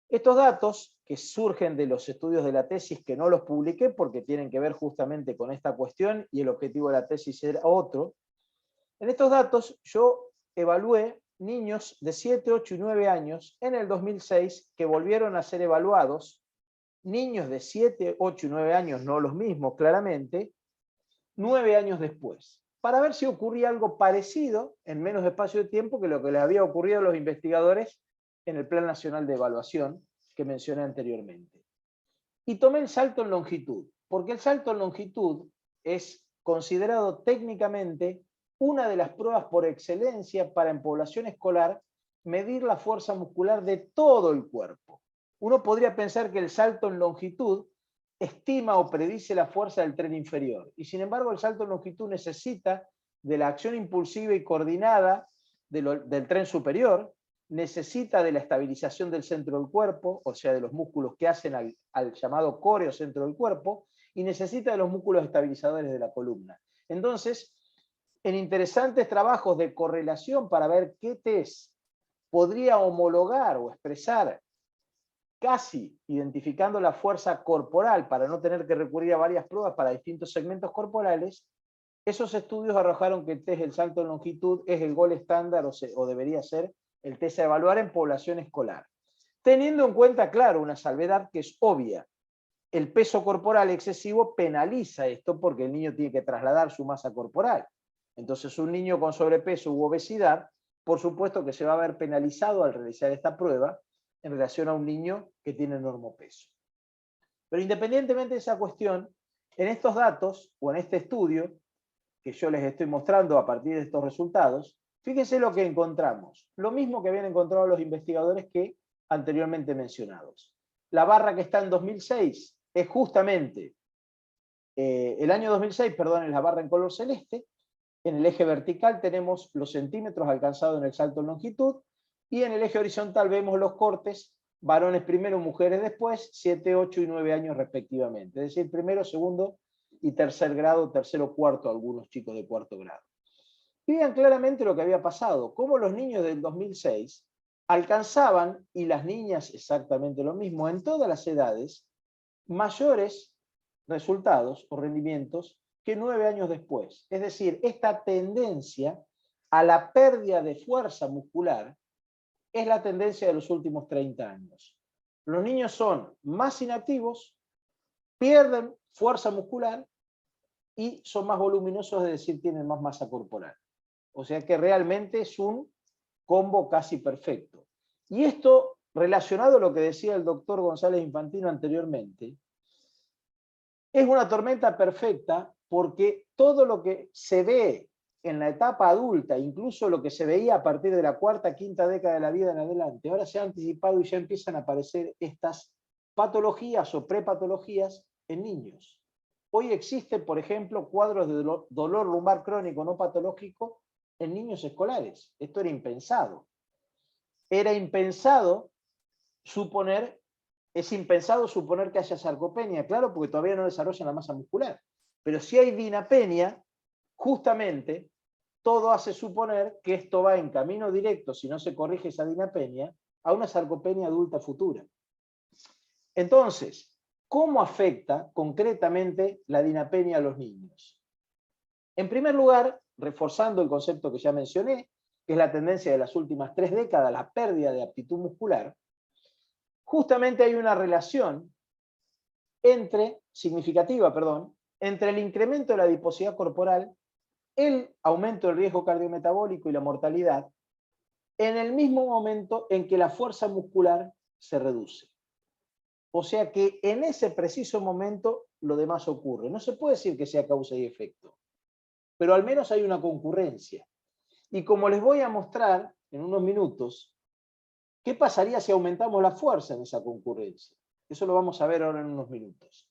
Estos datos, que surgen de los estudios de la tesis, que no los publiqué porque tienen que ver justamente con esta cuestión y el objetivo de la tesis era otro, en estos datos yo evalué niños de 7, 8 y 9 años en el 2006 que volvieron a ser evaluados, niños de 7, 8 y 9 años, no los mismos claramente, 9 años después, para ver si ocurría algo parecido en menos espacio de tiempo que lo que les había ocurrido a los investigadores en el Plan Nacional de Evaluación que mencioné anteriormente. Y tomé el salto en longitud, porque el salto en longitud es considerado técnicamente una de las pruebas por excelencia para en población escolar medir la fuerza muscular de todo el cuerpo. Uno podría pensar que el salto en longitud estima o predice la fuerza del tren inferior, y sin embargo el salto en longitud necesita de la acción impulsiva y coordinada del tren superior, necesita de la estabilización del centro del cuerpo, o sea, de los músculos que hacen al llamado core o centro del cuerpo, y necesita de los músculos estabilizadores de la columna. Entonces, en interesantes trabajos de correlación para ver qué test podría homologar o expresar, casi identificando la fuerza corporal para no tener que recurrir a varias pruebas para distintos segmentos corporales, esos estudios arrojaron que el test del salto en longitud es el gol estándar o debería ser el test a evaluar en población escolar. Teniendo en cuenta, claro, una salvedad que es obvia. El peso corporal excesivo penaliza esto porque el niño tiene que trasladar su masa corporal. Entonces, un niño con sobrepeso u obesidad, por supuesto que se va a ver penalizado al realizar esta prueba en relación a un niño que tiene normopeso. Pero independientemente de esa cuestión, en estos datos o en este estudio que yo les estoy mostrando a partir de estos resultados, fíjense lo que encontramos. Lo mismo que habían encontrado los investigadores que anteriormente mencionados. La barra que está en 2006 es justamente el año 2006, perdón, es la barra en color celeste. En el eje vertical tenemos los centímetros alcanzados en el salto en longitud, y en el eje horizontal vemos los cortes, varones primero, mujeres después, 7, 8 y 9 años respectivamente. Es decir, primero, segundo y tercer grado, tercero, cuarto, algunos chicos de cuarto grado. Y vean claramente lo que había pasado, cómo los niños del 2006 alcanzaban, y las niñas exactamente lo mismo, en todas las edades, mayores resultados o rendimientos que 9 años después. Es decir, esta tendencia a la pérdida de fuerza muscular es la tendencia de los últimos 30 años. Los niños son más inactivos, pierden fuerza muscular y son más voluminosos, es decir, tienen más masa corporal. O sea que realmente es un combo casi perfecto. Y esto, relacionado a lo que decía el doctor González Infantino anteriormente, es una tormenta perfecta porque todo lo que se ve en la etapa adulta, incluso lo que se veía a partir de la cuarta, quinta década de la vida en adelante, ahora se ha anticipado y ya empiezan a aparecer estas patologías o prepatologías en niños. Hoy existe, por ejemplo, cuadros de dolor lumbar crónico no patológico en niños escolares. Esto era impensado. Era impensado suponer, es impensado suponer que haya sarcopenia, claro, porque todavía no desarrollan la masa muscular. Pero si hay dinapenia, justamente todo hace suponer que esto va en camino directo, si no se corrige esa dinapenia, a una sarcopenia adulta futura. Entonces, ¿cómo afecta concretamente la dinapenia a los niños? En primer lugar, reforzando el concepto que ya mencioné, que es la tendencia de las últimas 3 décadas, la pérdida de aptitud muscular, justamente hay una relación significativa, entre el incremento de la adiposidad corporal, el aumento del riesgo cardiometabólico y la mortalidad, en el mismo momento en que la fuerza muscular se reduce. O sea que en ese preciso momento lo demás ocurre. No se puede decir que sea causa y efecto, pero al menos hay una concurrencia. Y como les voy a mostrar en unos minutos, ¿qué pasaría si aumentamos la fuerza en esa concurrencia? Eso lo vamos a ver ahora en unos minutos.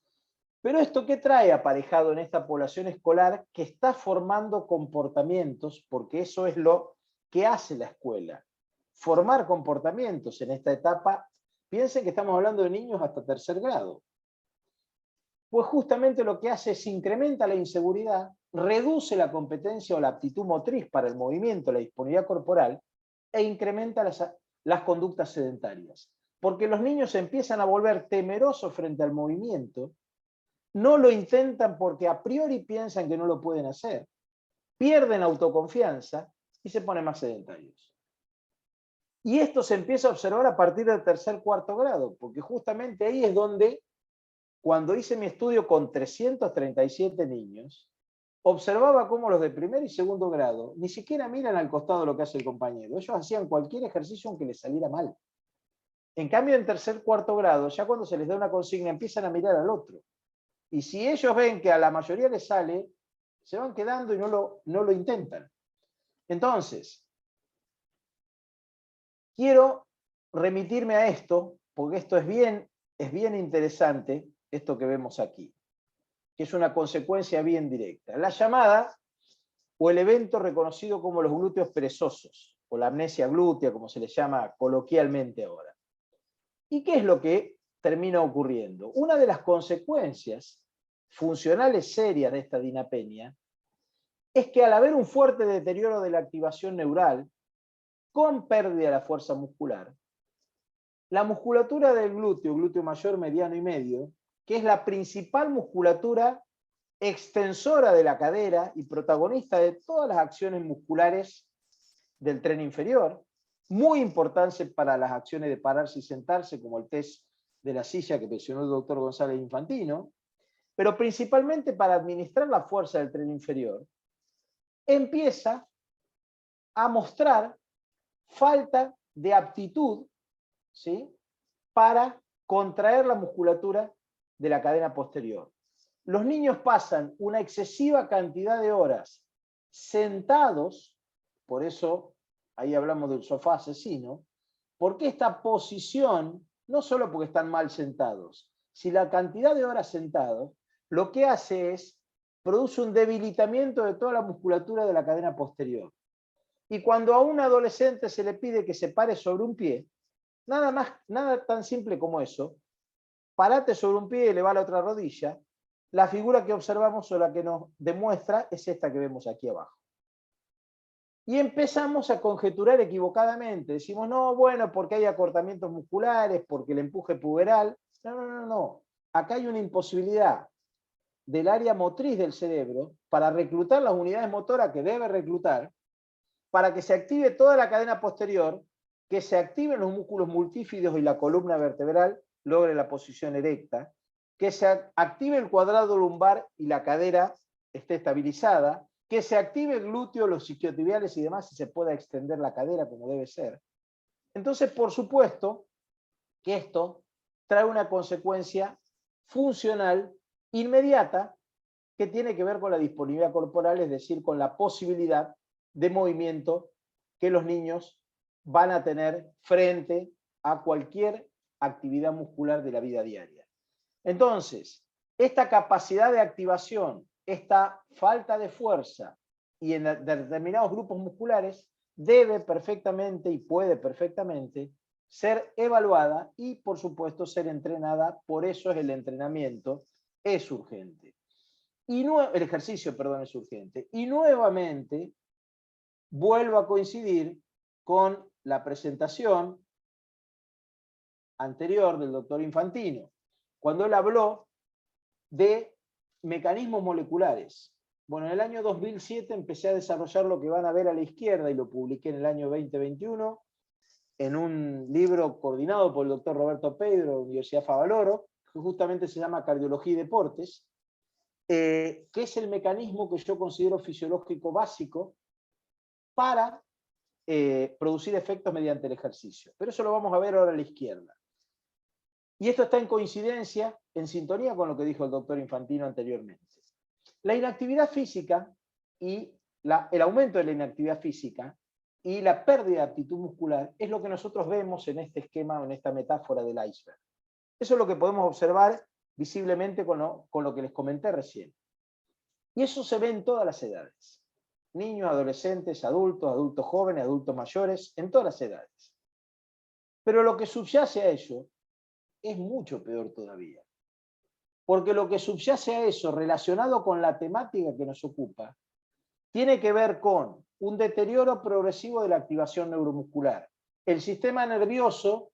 Pero esto, ¿qué trae aparejado en esta población escolar que está formando comportamientos? Porque eso es lo que hace la escuela. Formar comportamientos en esta etapa. Piensen que estamos hablando de niños hasta tercer grado. Pues justamente lo que hace es incrementa la inseguridad, reduce la competencia o la aptitud motriz para el movimiento, la disponibilidad corporal, e incrementa las conductas sedentarias. Porque los niños se empiezan a volver temerosos frente al movimiento, no lo intentan porque a priori piensan que no lo pueden hacer, pierden autoconfianza y se ponen más sedentarios. Y esto se empieza a observar a partir del tercer, cuarto grado, porque justamente ahí es donde, cuando hice mi estudio con 337 niños, observaba cómo los de primer y segundo grado ni siquiera miran al costado lo que hace el compañero. Ellos hacían cualquier ejercicio aunque les saliera mal. En cambio, en tercer, cuarto grado, ya cuando se les da una consigna, empiezan a mirar al otro. Y si ellos ven que a la mayoría les sale, se van quedando y no lo intentan. Entonces, quiero remitirme a esto, porque esto es bien interesante, esto que vemos aquí, que es una consecuencia bien directa. La llamada o el evento reconocido como los glúteos perezosos, o la amnesia glútea, como se le llama coloquialmente ahora. ¿Y qué es lo que termina ocurriendo? Una de las consecuencias funcionales serias de esta dinapenia es que al haber un fuerte deterioro de la activación neural, con pérdida de la fuerza muscular, la musculatura del glúteo mayor, mediano y medio, que es la principal musculatura extensora de la cadera y protagonista de todas las acciones musculares del tren inferior, muy importante para las acciones de pararse y sentarse, como el test de la silla que mencionó el doctor González Infantino, pero principalmente para administrar la fuerza del tren inferior, empieza a mostrar falta de aptitud, ¿sí?, para contraer la musculatura de la cadena posterior. Los niños pasan una excesiva cantidad de horas sentados, por eso ahí hablamos del sofá asesino, porque esta posición, no solo porque están mal sentados, si la cantidad de horas sentados, lo que hace es, produce un debilitamiento de toda la musculatura de la cadena posterior. Y cuando a un adolescente se le pide que se pare sobre un pie, nada tan simple como eso, parate sobre un pie y eleva la otra rodilla, la figura que observamos o la que nos demuestra es esta que vemos aquí abajo. Y empezamos a conjeturar equivocadamente. Decimos, no, bueno, porque hay acortamientos musculares, porque el empuje puberal. No. Acá hay una imposibilidad del área motriz del cerebro para reclutar las unidades motoras que debe reclutar, para que se active toda la cadena posterior, que se activen los músculos multífidos y la columna vertebral logre la posición erecta, que se active el cuadrado lumbar y la cadera esté estabilizada, que se active el glúteo, los isquiotibiales y demás, y se pueda extender la cadera como debe ser. Entonces, por supuesto, que esto trae una consecuencia funcional inmediata que tiene que ver con la disponibilidad corporal, es decir, con la posibilidad de movimiento que los niños van a tener frente a cualquier actividad muscular de la vida diaria. Entonces, esta capacidad de activación, esta falta de fuerza y en determinados grupos musculares debe perfectamente y puede perfectamente ser evaluada y, por supuesto, ser entrenada. Por eso es el entrenamiento es urgente. El ejercicio, perdón, es urgente. Y nuevamente vuelvo a coincidir con la presentación anterior del doctor Infantino, cuando él habló de mecanismos moleculares. Bueno, en el año 2007 empecé a desarrollar lo que van a ver a la izquierda y lo publiqué en el año 2021 en un libro coordinado por el doctor Roberto Pedro, de la Universidad Favaloro, que justamente se llama Cardiología y Deportes, que es el mecanismo que yo considero fisiológico básico para producir efectos mediante el ejercicio. Pero eso lo vamos a ver ahora a la izquierda. Y esto está en coincidencia, en sintonía con lo que dijo el doctor Infantino anteriormente. La inactividad física y el aumento de la inactividad física y la pérdida de aptitud muscular es lo que nosotros vemos en este esquema o en esta metáfora del iceberg. Eso es lo que podemos observar visiblemente con lo que les comenté recién. Y eso se ve en todas las edades. Niños, adolescentes, adultos jóvenes, adultos mayores, en todas las edades. Pero lo que subyace a ello es mucho peor todavía. Porque lo que subyace a eso, relacionado con la temática que nos ocupa, tiene que ver con un deterioro progresivo de la activación neuromuscular. El sistema nervioso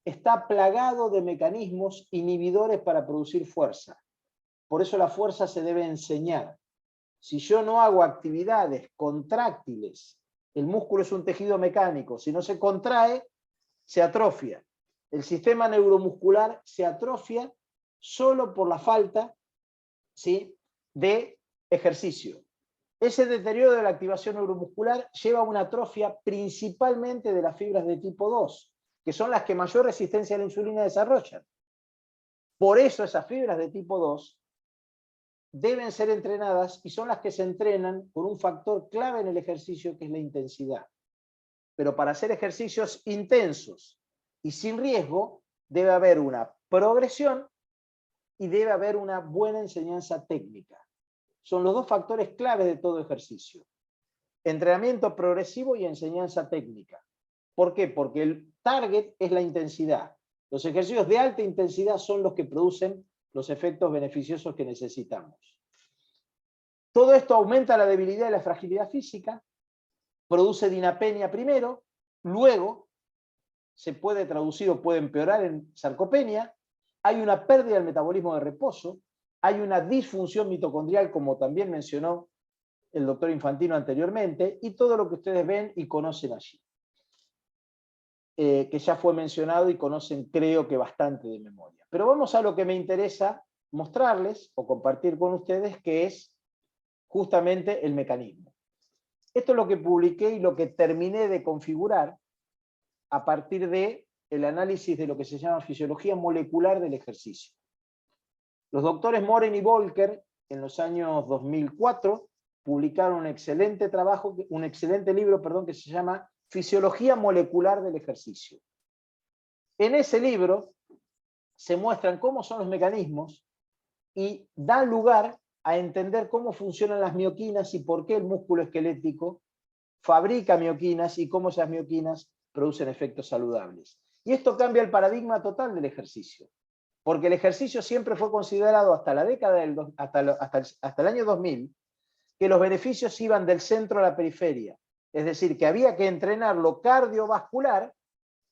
está plagado de mecanismos inhibidores para producir fuerza. Por eso la fuerza se debe enseñar. Si yo no hago actividades contráctiles, el músculo es un tejido mecánico, si no se contrae, se atrofia. El sistema neuromuscular se atrofia solo por la falta, ¿sí?, de ejercicio. Ese deterioro de la activación neuromuscular lleva a una atrofia principalmente de las fibras de tipo 2, que son las que mayor resistencia a la insulina desarrollan. Por eso esas fibras de tipo 2 deben ser entrenadas y son las que se entrenan con un factor clave en el ejercicio, que es la intensidad. Pero para hacer ejercicios intensos y sin riesgo, debe haber una progresión y debe haber una buena enseñanza técnica. Son los dos factores claves de todo ejercicio. Entrenamiento progresivo y enseñanza técnica. ¿Por qué? Porque el target es la intensidad. Los ejercicios de alta intensidad son los que producen los efectos beneficiosos que necesitamos. Todo esto aumenta la debilidad y la fragilidad física, produce dinapenia primero, luego se puede traducir o puede empeorar en sarcopenia, hay una pérdida del metabolismo de reposo, hay una disfunción mitocondrial, como también mencionó el doctor Infantino anteriormente, y todo lo que ustedes ven y conocen allí. Que ya fue mencionado y conocen, creo que bastante de memoria. Pero vamos a lo que me interesa mostrarles o compartir con ustedes, que es justamente el mecanismo. Esto es lo que publiqué y lo que terminé de configurar a partir del análisis de lo que se llama fisiología molecular del ejercicio. Los doctores Moren y Volker, en los años 2004, publicaron un excelente trabajo, un excelente libro, perdón, que se llama Fisiología molecular del ejercicio. En ese libro se muestran cómo son los mecanismos y dan lugar a entender cómo funcionan las mioquinas y por qué el músculo esquelético fabrica mioquinas y cómo esas mioquinas producen efectos saludables. Y esto cambia el paradigma total del ejercicio, porque el ejercicio siempre fue considerado hasta la década hasta el año 2000, que los beneficios iban del centro a la periferia. Es decir, que había que entrenar lo cardiovascular,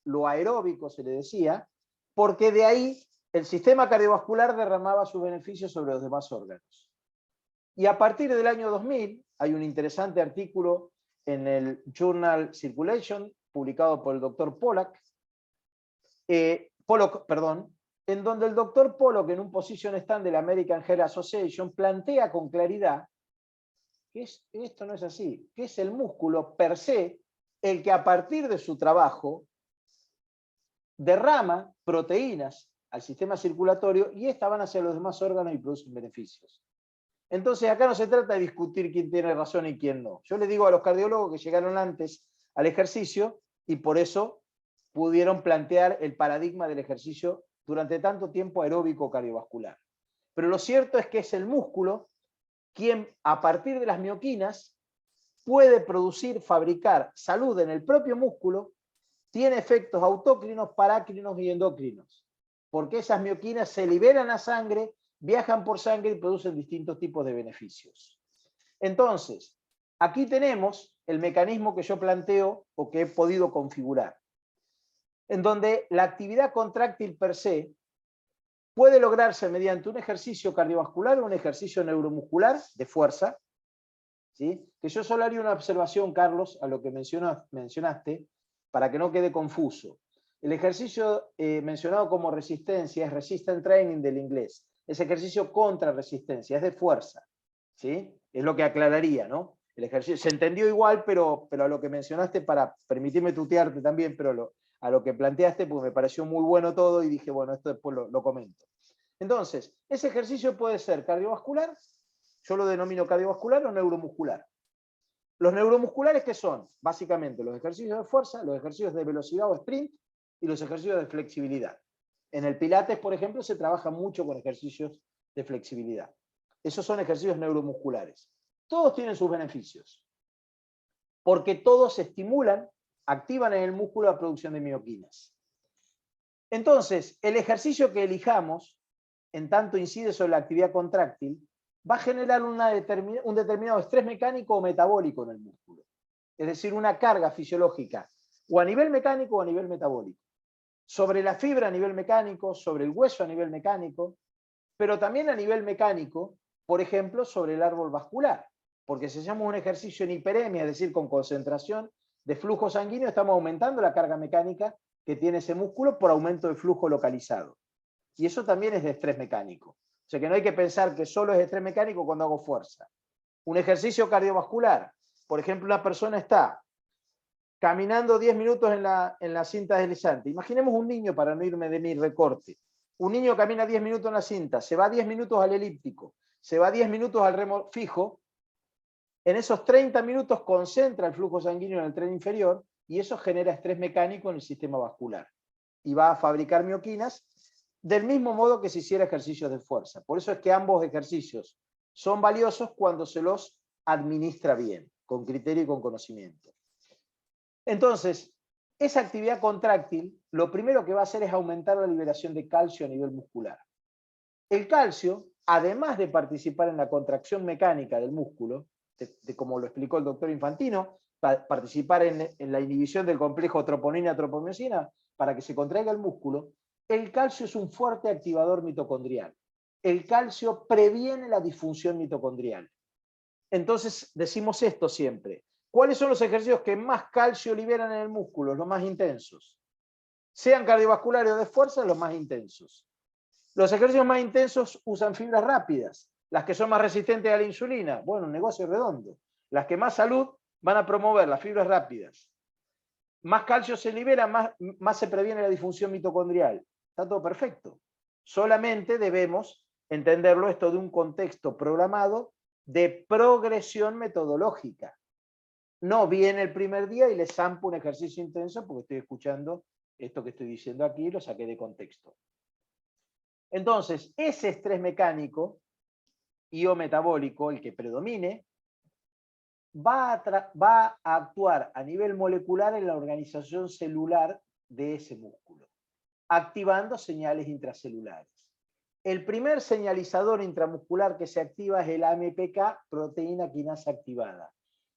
lo aeróbico se le decía, porque de ahí el sistema cardiovascular derramaba sus beneficios sobre los demás órganos. Y a partir del año 2000, hay un interesante artículo en el Journal Circulation, publicado por el doctor Pollock, en donde el doctor Pollock, en un position stand de la American Heart Association, plantea con claridad que esto no es así, que es el músculo per se el que a partir de su trabajo derrama proteínas al sistema circulatorio y estas van hacia los demás órganos y producen beneficios. Entonces acá no se trata de discutir quién tiene razón y quién no. Yo les digo a los cardiólogos que llegaron antes al ejercicio y por eso pudieron plantear el paradigma del ejercicio durante tanto tiempo aeróbico cardiovascular. Pero lo cierto es que es el músculo quien a partir de las mioquinas puede producir, fabricar salud en el propio músculo, tiene efectos autócrinos, parácrinos y endocrinos, porque esas mioquinas se liberan a sangre, viajan por sangre y producen distintos tipos de beneficios. Entonces, aquí tenemos el mecanismo que yo planteo o que he podido configurar, en donde la actividad contráctil per se puede lograrse mediante un ejercicio cardiovascular o un ejercicio neuromuscular de fuerza, ¿sí? Que yo solo haría una observación, Carlos, a lo que mencionaste, para que no quede confuso. El ejercicio mencionado como resistencia es resistance training del inglés, es ejercicio contra resistencia, es de fuerza, ¿sí? Es lo que aclararía, ¿no? El ejercicio se entendió igual, pero a lo que mencionaste, para permitirme tutearte también, pero a lo que planteaste, pues me pareció muy bueno todo y dije, bueno, esto después lo comento. Entonces, ese ejercicio puede ser cardiovascular, yo lo denomino cardiovascular o neuromuscular. Los neuromusculares, ¿qué son? Básicamente los ejercicios de fuerza, los ejercicios de velocidad o sprint y los ejercicios de flexibilidad. En el Pilates, por ejemplo, se trabaja mucho con ejercicios de flexibilidad. Esos son ejercicios neuromusculares. Todos tienen sus beneficios, porque todos estimulan, activan en el músculo la producción de mioquinas. Entonces, el ejercicio que elijamos, en tanto incide sobre la actividad contráctil, va a generar un determinado estrés mecánico o metabólico en el músculo. Es decir, una carga fisiológica, o a nivel mecánico o a nivel metabólico. Sobre la fibra a nivel mecánico, sobre el hueso a nivel mecánico, pero también a nivel mecánico, por ejemplo, sobre el árbol vascular. Porque si hacemos un ejercicio en hiperemia, es decir, con concentración de flujo sanguíneo, estamos aumentando la carga mecánica que tiene ese músculo por aumento de flujo localizado. Y eso también es de estrés mecánico. O sea que no hay que pensar que solo es estrés mecánico cuando hago fuerza. Un ejercicio cardiovascular, por ejemplo, una persona está caminando 10 minutos en la cinta deslizante. Imaginemos un niño, para no irme de mi recorte. Un niño camina 10 minutos en la cinta, se va 10 minutos al elíptico, se va 10 minutos al remo fijo. En esos 30 minutos concentra el flujo sanguíneo en el tren inferior y eso genera estrés mecánico en el sistema vascular. Y va a fabricar mioquinas del mismo modo que si hiciera ejercicios de fuerza. Por eso es que ambos ejercicios son valiosos cuando se los administra bien, con criterio y con conocimiento. Entonces, esa actividad contráctil, lo primero que va a hacer es aumentar la liberación de calcio a nivel muscular. El calcio, además de participar en la contracción mecánica del músculo, de como lo explicó el doctor Infantino, participar en la inhibición del complejo troponina-tropomiosina para que se contraiga el músculo, el calcio es un fuerte activador mitocondrial. El calcio previene la disfunción mitocondrial. Entonces decimos esto siempre. ¿Cuáles son los ejercicios que más calcio liberan en el músculo? Los más intensos. Sean cardiovasculares o de fuerza, los más intensos. Los ejercicios más intensos usan fibras rápidas. Las que son más resistentes a la insulina, bueno, un negocio redondo. Las que más salud van a promover las fibras rápidas. Más calcio se libera, más se previene la disfunción mitocondrial. Está todo perfecto. Solamente debemos entenderlo esto de un contexto programado de progresión metodológica. No viene el primer día y le zampo un ejercicio intenso porque estoy escuchando esto que estoy diciendo aquí y lo saqué de contexto. Entonces, ese estrés mecánico y o metabólico, el que predomine, va a actuar a nivel molecular en la organización celular de ese músculo, activando señales intracelulares. El primer señalizador intramuscular que se activa es el AMPK, proteína quinasa activada,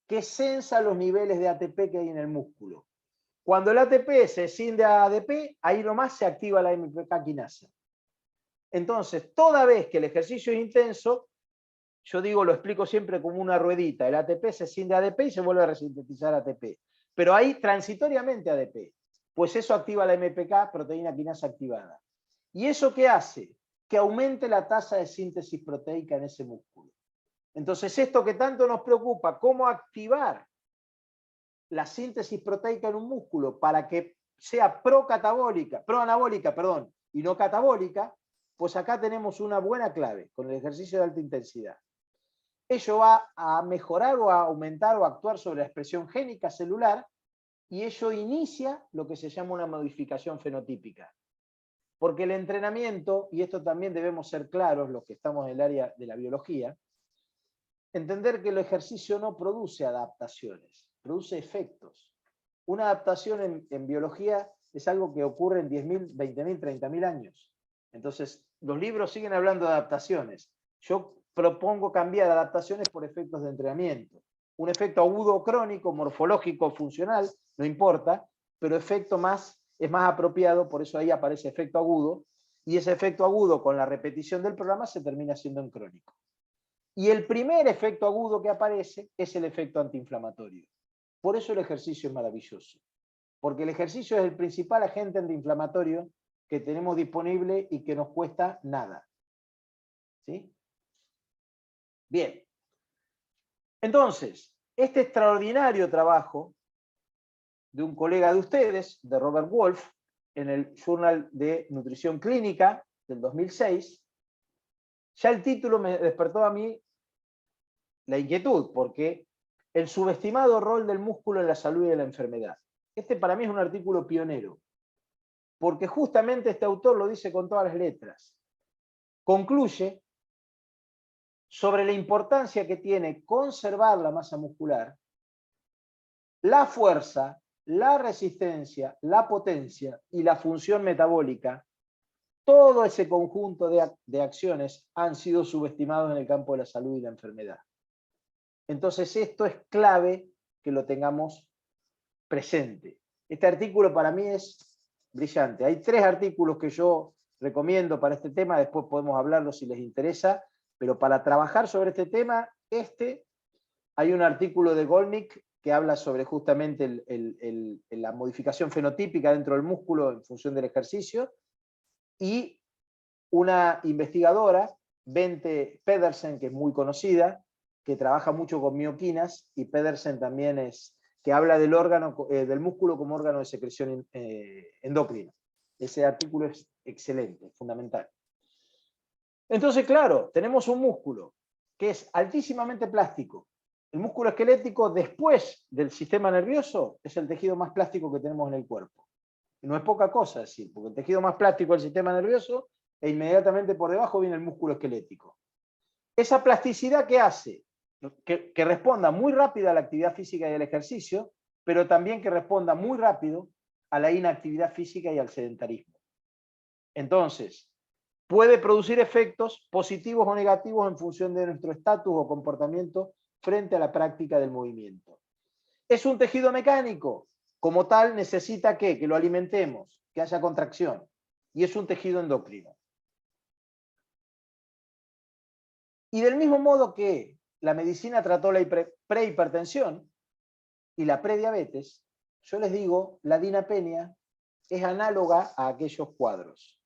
que sensa los niveles de ATP que hay en el músculo. Cuando el ATP se escinde a ADP, ahí nomás se activa la AMPK quinasa. Entonces, toda vez que el ejercicio es intenso, yo digo, lo explico siempre como una ruedita, el ATP se escinde a ADP y se vuelve a resintetizar ATP. Pero ahí transitoriamente ADP, pues eso activa la MPK, proteína quinasa activada. ¿Y eso qué hace? Que aumente la tasa de síntesis proteica en ese músculo. Entonces, esto que tanto nos preocupa, cómo activar la síntesis proteica en un músculo para que sea proanabólica, y no catabólica, pues acá tenemos una buena clave con el ejercicio de alta intensidad. Ello va a mejorar o a aumentar o a actuar sobre la expresión génica celular y ello inicia lo que se llama una modificación fenotípica. Porque el entrenamiento, y esto también debemos ser claros los que estamos en el área de la biología, entender que el ejercicio no produce adaptaciones, produce efectos. Una adaptación en biología es algo que ocurre en 10.000, 20.000, 30.000 años. Entonces, los libros siguen hablando de adaptaciones. Yo propongo cambiar adaptaciones por efectos de entrenamiento. Un efecto agudo o crónico, morfológico o funcional, no importa, pero efecto es más apropiado, por eso ahí aparece efecto agudo, y ese efecto agudo con la repetición del programa se termina siendo en crónico. Y el primer efecto agudo que aparece es el efecto antiinflamatorio. Por eso el ejercicio es maravilloso, porque el ejercicio es el principal agente antiinflamatorio que tenemos disponible y que nos cuesta nada. ¿Sí? Bien. Entonces, este extraordinario trabajo de un colega de ustedes, de Robert Wolf, en el Journal de Nutrición Clínica del 2006, ya el título me despertó a mí la inquietud, porque el subestimado rol del músculo en la salud y en la enfermedad. Este para mí es un artículo pionero, porque justamente este autor lo dice con todas las letras. Concluye sobre la importancia que tiene conservar la masa muscular, la fuerza, la resistencia, la potencia y la función metabólica. Todo ese conjunto de acciones han sido subestimados en el campo de la salud y la enfermedad. Entonces esto es clave que lo tengamos presente. Este artículo para mí es brillante. Hay 3 artículos que yo recomiendo para este tema, después podemos hablarlo si les interesa, pero para trabajar sobre este tema, hay un artículo de Golnick que habla sobre justamente la modificación fenotípica dentro del músculo en función del ejercicio, y una investigadora, Bente Pedersen, que es muy conocida, que trabaja mucho con mioquinas, y Pedersen también es que habla del órgano, del músculo como órgano de secreción endocrina. Ese artículo es excelente, es fundamental. Entonces, claro, tenemos un músculo que es altísimamente plástico. El músculo esquelético, después del sistema nervioso, es el tejido más plástico que tenemos en el cuerpo. Y no es poca cosa decir, porque el tejido más plástico es el sistema nervioso, e inmediatamente por debajo viene el músculo esquelético. Esa plasticidad, ¿qué hace? Que responda muy rápido a la actividad física y al ejercicio, pero también que responda muy rápido a la inactividad física y al sedentarismo. Entonces, puede producir efectos positivos o negativos en función de nuestro estatus o comportamiento frente a la práctica del movimiento. ¿Es un tejido mecánico? Como tal, necesita que lo alimentemos, que haya contracción. Y es un tejido endocrino. Y del mismo modo que la medicina trató la prehipertensión y la prediabetes, yo les digo, la dinapenia es análoga a aquellos cuadros.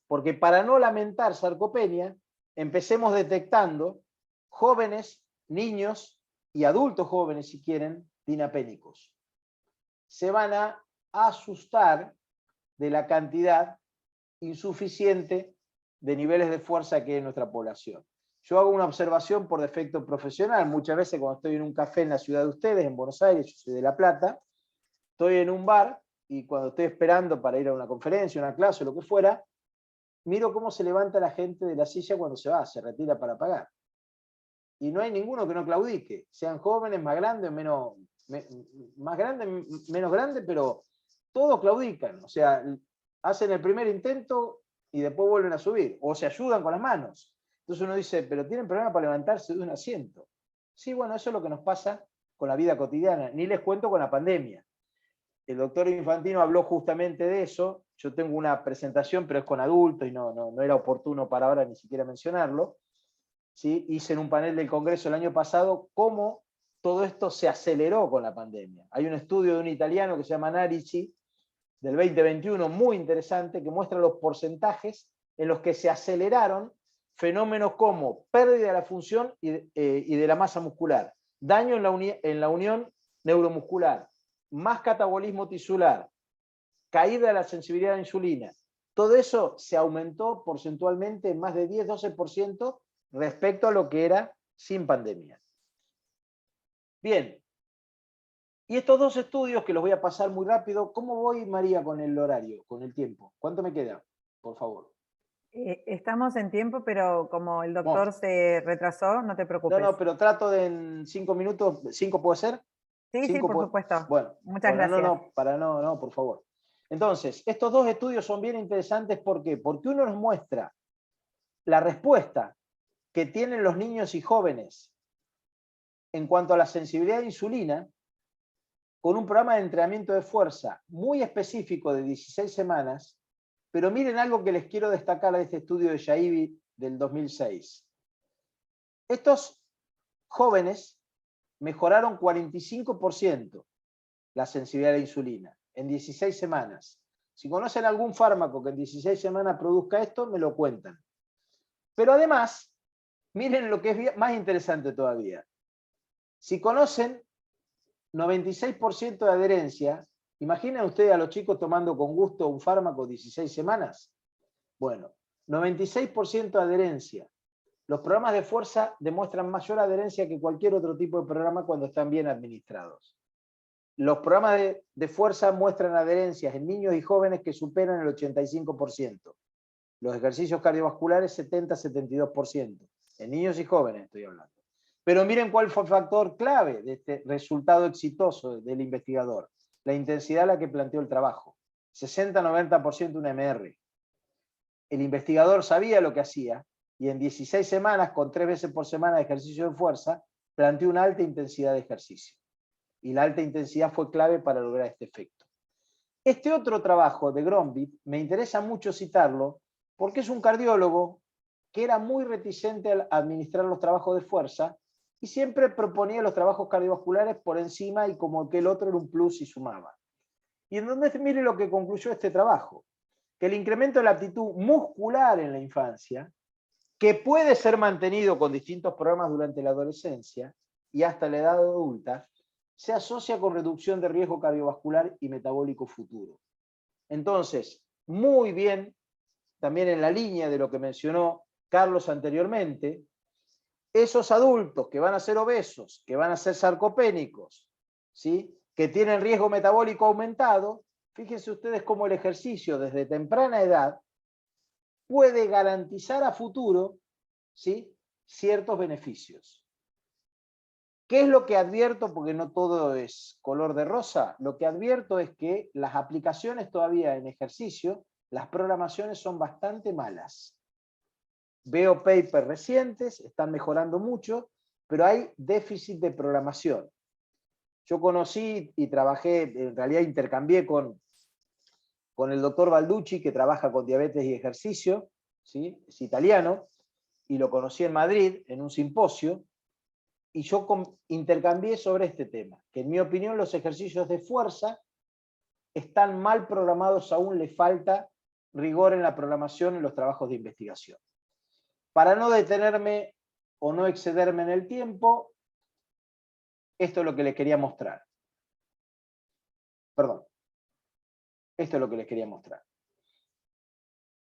Porque para no lamentar sarcopenia, empecemos detectando jóvenes, niños y adultos jóvenes, si quieren, dinapénicos. Se van a asustar de la cantidad insuficiente de niveles de fuerza que hay en nuestra población. Yo hago una observación por defecto profesional. Muchas veces cuando estoy en un café en la ciudad de ustedes, en Buenos Aires, yo soy de La Plata, estoy en un bar y cuando estoy esperando para ir a una conferencia, una clase o lo que fuera, miro cómo se levanta la gente de la silla cuando se va, se retira para pagar. Y no hay ninguno que no claudique, sean jóvenes, más grandes, más grandes, menos grandes, pero todos claudican. O sea, hacen el primer intento y después vuelven a subir, o se ayudan con las manos. Entonces uno dice, pero tienen problema para levantarse de un asiento. Sí, bueno, eso es lo que nos pasa con la vida cotidiana. Ni les cuento con la pandemia. El doctor Infantino habló justamente de eso. Yo tengo una presentación, pero es con adultos y no era oportuno para ahora ni siquiera mencionarlo. ¿Sí? Hice en un panel del Congreso el año pasado cómo todo esto se aceleró con la pandemia. Hay un estudio de un italiano que se llama Narici, del 2021, muy interesante, que muestra los porcentajes en los que se aceleraron fenómenos como pérdida de la función y de la masa muscular, daño en la unión neuromuscular, más catabolismo tisular, caída de la sensibilidad a la insulina. Todo eso se aumentó porcentualmente en más de 10-12% respecto a lo que era sin pandemia. Bien, y estos dos estudios que los voy a pasar muy rápido, ¿cómo voy, María, con el horario, con el tiempo? ¿Cuánto me queda, por favor? Estamos en tiempo, pero como el doctor Bueno, se retrasó, no te preocupes. no, pero trato de en 5 minutos, ¿5 puede ser? Sí, sí, por supuesto. Bueno, Muchas gracias. No, por favor. Entonces, estos dos estudios son bien interesantes, ¿por qué? Porque uno nos muestra la respuesta que tienen los niños y jóvenes en cuanto a la sensibilidad a insulina, con un programa de entrenamiento de fuerza muy específico de 16 semanas, pero miren algo que les quiero destacar de este estudio de Shaibi del 2006. Estos jóvenes mejoraron 45% la sensibilidad a la insulina en 16 semanas. Si conocen algún fármaco que en 16 semanas produzca esto, me lo cuentan. Pero además, miren lo que es más interesante todavía. Si conocen 96% de adherencia, imaginen ustedes a los chicos tomando con gusto un fármaco 16 semanas. Bueno, 96% de adherencia. Los programas de fuerza demuestran mayor adherencia que cualquier otro tipo de programa cuando están bien administrados. Los programas de fuerza muestran adherencias en niños y jóvenes que superan el 85%. Los ejercicios cardiovasculares 70-72%. En niños y jóvenes estoy hablando. Pero miren cuál fue el factor clave de este resultado exitoso del investigador. La intensidad a la que planteó el trabajo. 60-90% una MR. El investigador sabía lo que hacía y en 16 semanas, con 3 veces por semana de ejercicio de fuerza, planteó una alta intensidad de ejercicio. Y la alta intensidad fue clave para lograr este efecto. Este otro trabajo de Gromby, me interesa mucho citarlo, porque es un cardiólogo que era muy reticente a administrar los trabajos de fuerza y siempre proponía los trabajos cardiovasculares por encima y como que el otro era un plus y sumaba. Y entonces mire lo que concluyó este trabajo, que el incremento de la aptitud muscular en la infancia, que puede ser mantenido con distintos programas durante la adolescencia y hasta la edad adulta, se asocia con reducción de riesgo cardiovascular y metabólico futuro. Entonces, muy bien, también en la línea de lo que mencionó Carlos anteriormente, esos adultos que van a ser obesos, que van a ser sarcopénicos, ¿sí?, que tienen riesgo metabólico aumentado, fíjense ustedes cómo el ejercicio desde temprana edad puede garantizar a futuro, ¿sí?, ciertos beneficios. ¿Qué es lo que advierto? Porque no todo es color de rosa. Lo que advierto es que las aplicaciones todavía en ejercicio, las programaciones son bastante malas. Veo papers recientes, están mejorando mucho, pero hay déficit de programación. Yo conocí y trabajé, en realidad intercambié con el doctor Balducci, que trabaja con diabetes y ejercicio, ¿sí?, es italiano, y lo conocí en Madrid, en un simposio, y yo intercambié sobre este tema, que en mi opinión los ejercicios de fuerza están mal programados, aún le falta rigor en la programación en los trabajos de investigación. Para no detenerme o no excederme en el tiempo, esto es lo que les quería mostrar. Perdón. Esto es lo que les quería mostrar.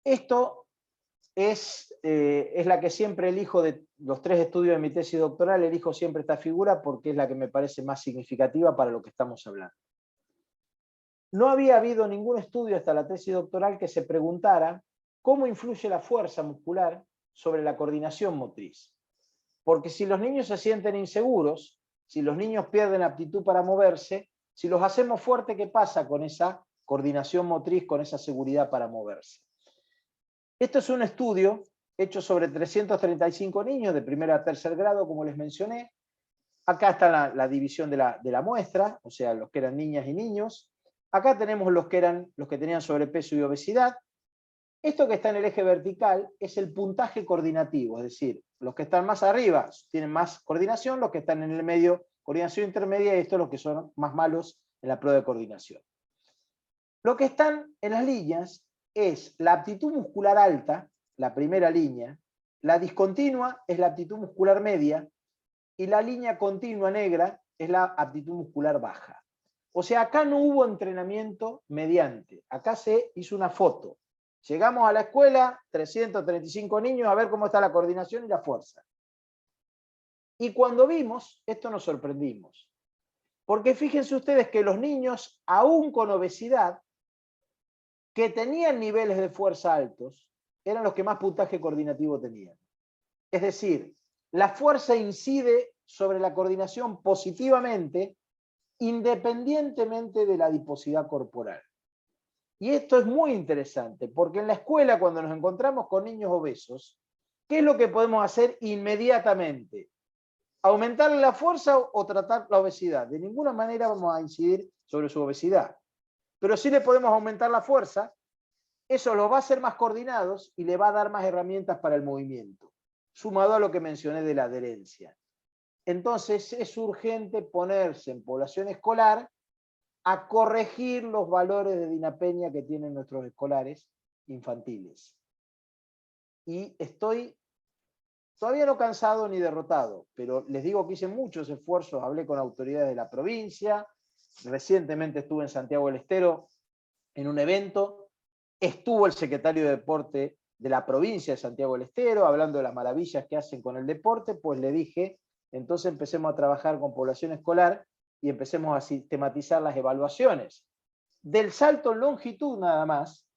Esto es la que siempre elijo de los 3 estudios de mi tesis doctoral, elijo siempre esta figura porque es la que me parece más significativa para lo que estamos hablando. No había habido ningún estudio hasta la tesis doctoral que se preguntara cómo influye la fuerza muscular sobre la coordinación motriz. Porque si los niños se sienten inseguros, si los niños pierden aptitud para moverse, si los hacemos fuerte, ¿qué pasa con esa coordinación motriz, con esa seguridad para moverse? Esto es un estudio hecho sobre 335 niños de primer a tercer grado, como les mencioné. Acá está la división de la muestra, o sea, los que eran niñas y niños. Acá tenemos los que tenían sobrepeso y obesidad. Esto que está en el eje vertical es el puntaje coordinativo, es decir, los que están más arriba tienen más coordinación, los que están en el medio, coordinación intermedia, y estos los que son más malos en la prueba de coordinación. Lo que están en las líneas es la aptitud muscular alta, la primera línea, la discontinua es la aptitud muscular media, y la línea continua negra es la aptitud muscular baja. O sea, acá no hubo entrenamiento mediante, acá se hizo una foto. Llegamos a la escuela, 335 niños, a ver cómo está la coordinación y la fuerza. Y cuando vimos, esto nos sorprendimos. Porque fíjense ustedes que los niños, aún con obesidad, que tenían niveles de fuerza altos, eran los que más puntaje coordinativo tenían. Es decir, la fuerza incide sobre la coordinación positivamente, independientemente de la adiposidad corporal. Y esto es muy interesante, porque en la escuela, cuando nos encontramos con niños obesos, ¿qué es lo que podemos hacer inmediatamente? ¿Aumentarle la fuerza o tratar la obesidad? De ninguna manera vamos a incidir sobre su obesidad. Pero sí le podemos aumentar la fuerza, eso los va a hacer más coordinados y le va a dar más herramientas para el movimiento, sumado a lo que mencioné de la adherencia. Entonces es urgente ponerse en población escolar a corregir los valores de dinapenia que tienen nuestros escolares infantiles. Y estoy todavía no cansado ni derrotado, pero les digo que hice muchos esfuerzos, hablé con autoridades de la provincia, recientemente estuve en Santiago del Estero en un evento, estuvo el secretario de Deporte de la provincia de Santiago del Estero, hablando de las maravillas que hacen con el deporte, pues le dije, entonces empecemos a trabajar con población escolar y empecemos a sistematizar las evaluaciones del salto en longitud nada más,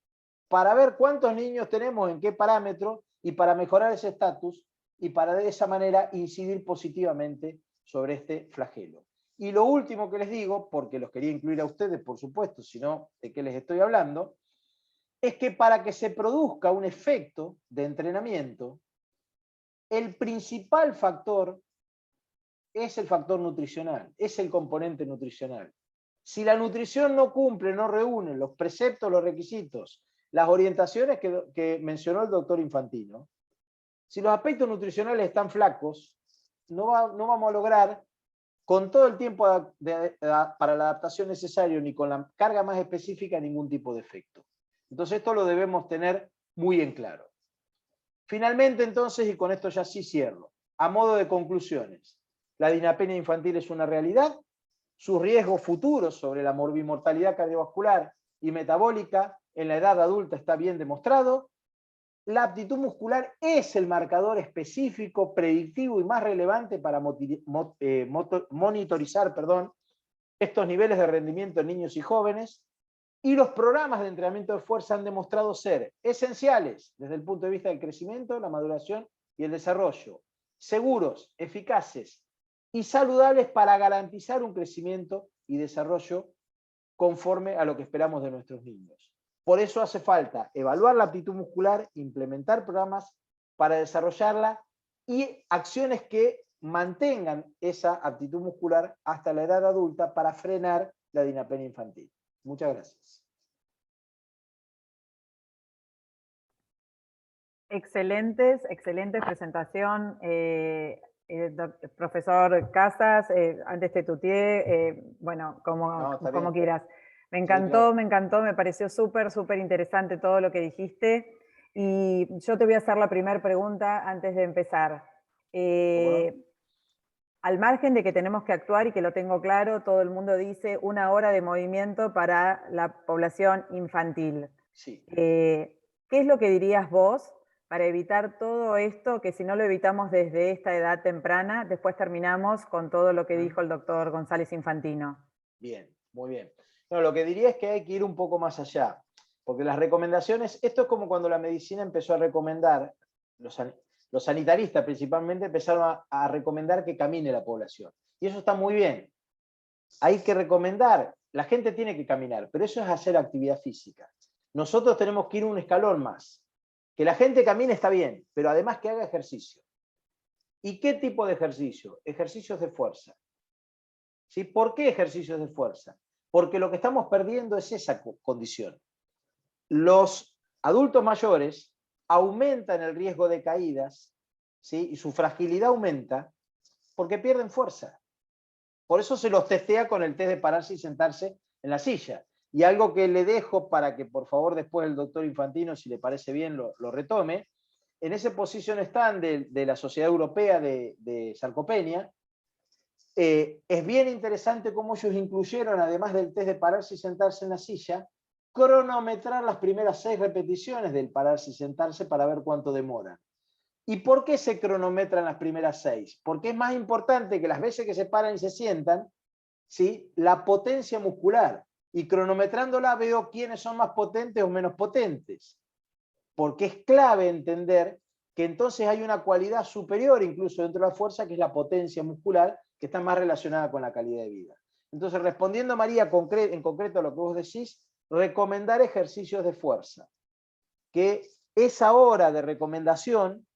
para ver cuántos niños tenemos en qué parámetro y para mejorar ese estatus y para de esa manera incidir positivamente sobre este flagelo. Y lo último que les digo, porque los quería incluir a ustedes, por supuesto, si no, ¿de qué les estoy hablando? Es que para que se produzca un efecto de entrenamiento, el principal factor es el factor nutricional, es el componente nutricional. Si la nutrición no cumple, no reúne los preceptos, los requisitos, las orientaciones que mencionó el doctor Infantino, si los aspectos nutricionales están flacos, no vamos a lograr, con todo el tiempo para la adaptación necesario, ni con la carga más específica, ningún tipo de efecto. Entonces esto lo debemos tener muy en claro. Finalmente entonces, y con esto ya sí cierro, a modo de conclusiones, la dinapenia infantil es una realidad, sus riesgos futuros sobre la morbimortalidad cardiovascular y metabólica en la edad adulta está bien demostrado. La aptitud muscular es el marcador específico, predictivo y más relevante para monitorizar estos niveles de rendimiento en niños y jóvenes. Y los programas de entrenamiento de fuerza han demostrado ser esenciales desde el punto de vista del crecimiento, la maduración y el desarrollo, seguros, eficaces y saludables para garantizar un crecimiento y desarrollo conforme a lo que esperamos de nuestros niños. Por eso hace falta evaluar la aptitud muscular, implementar programas para desarrollarla y acciones que mantengan esa aptitud muscular hasta la edad adulta para frenar la dinapenia infantil. Muchas gracias. Excelente presentación. Profesor Casas, antes te tuteé, bueno, como quieras. Me encantó, sí, claro. Me pareció súper interesante todo lo que dijiste. Y yo te voy a hacer la primera pregunta antes de empezar. Al margen de que tenemos que actuar y que lo tengo claro, todo el mundo dice 1 hora de movimiento para la población infantil. Sí. ¿Qué es lo que dirías vos para evitar todo esto, que si no lo evitamos desde esta edad temprana, después terminamos con todo lo que dijo el doctor González Infantino? Bien, muy bien. No, lo que diría es que hay que ir un poco más allá, porque las recomendaciones, esto es como cuando la medicina empezó a recomendar, los sanitaristas principalmente empezaron a recomendar que camine la población. Y eso está muy bien. Hay que recomendar, la gente tiene que caminar, pero eso es hacer actividad física. Nosotros tenemos que ir un escalón más. Que la gente camine está bien, pero además que haga ejercicio. ¿Y qué tipo de ejercicio? Ejercicios de fuerza. ¿Sí? ¿Por qué ejercicios de fuerza? Porque lo que estamos perdiendo es esa condición. Los adultos mayores aumentan el riesgo de caídas, ¿sí? Y su fragilidad aumenta porque pierden fuerza. Por eso se los testea con el test de pararse y sentarse en la silla. Y algo que le dejo para que por favor después el doctor Infantino, si le parece bien, lo retome, en ese position stand de la Sociedad Europea de Sarcopenia, es bien interesante cómo ellos incluyeron, además del test de pararse y sentarse en la silla, cronometrar las primeras 6 repeticiones del pararse y sentarse para ver cuánto demora. ¿Y por qué se cronometran las primeras 6? Porque es más importante que las veces que se paran y se sientan, ¿sí?, la potencia muscular. Y cronometrándola veo quiénes son más potentes o menos potentes. Porque es clave entender que entonces hay una cualidad superior incluso dentro de la fuerza, que es la potencia muscular, que está más relacionada con la calidad de vida. Entonces, respondiendo, María, en concreto a lo que vos decís, recomendar ejercicios de fuerza. Que esa hora de recomendación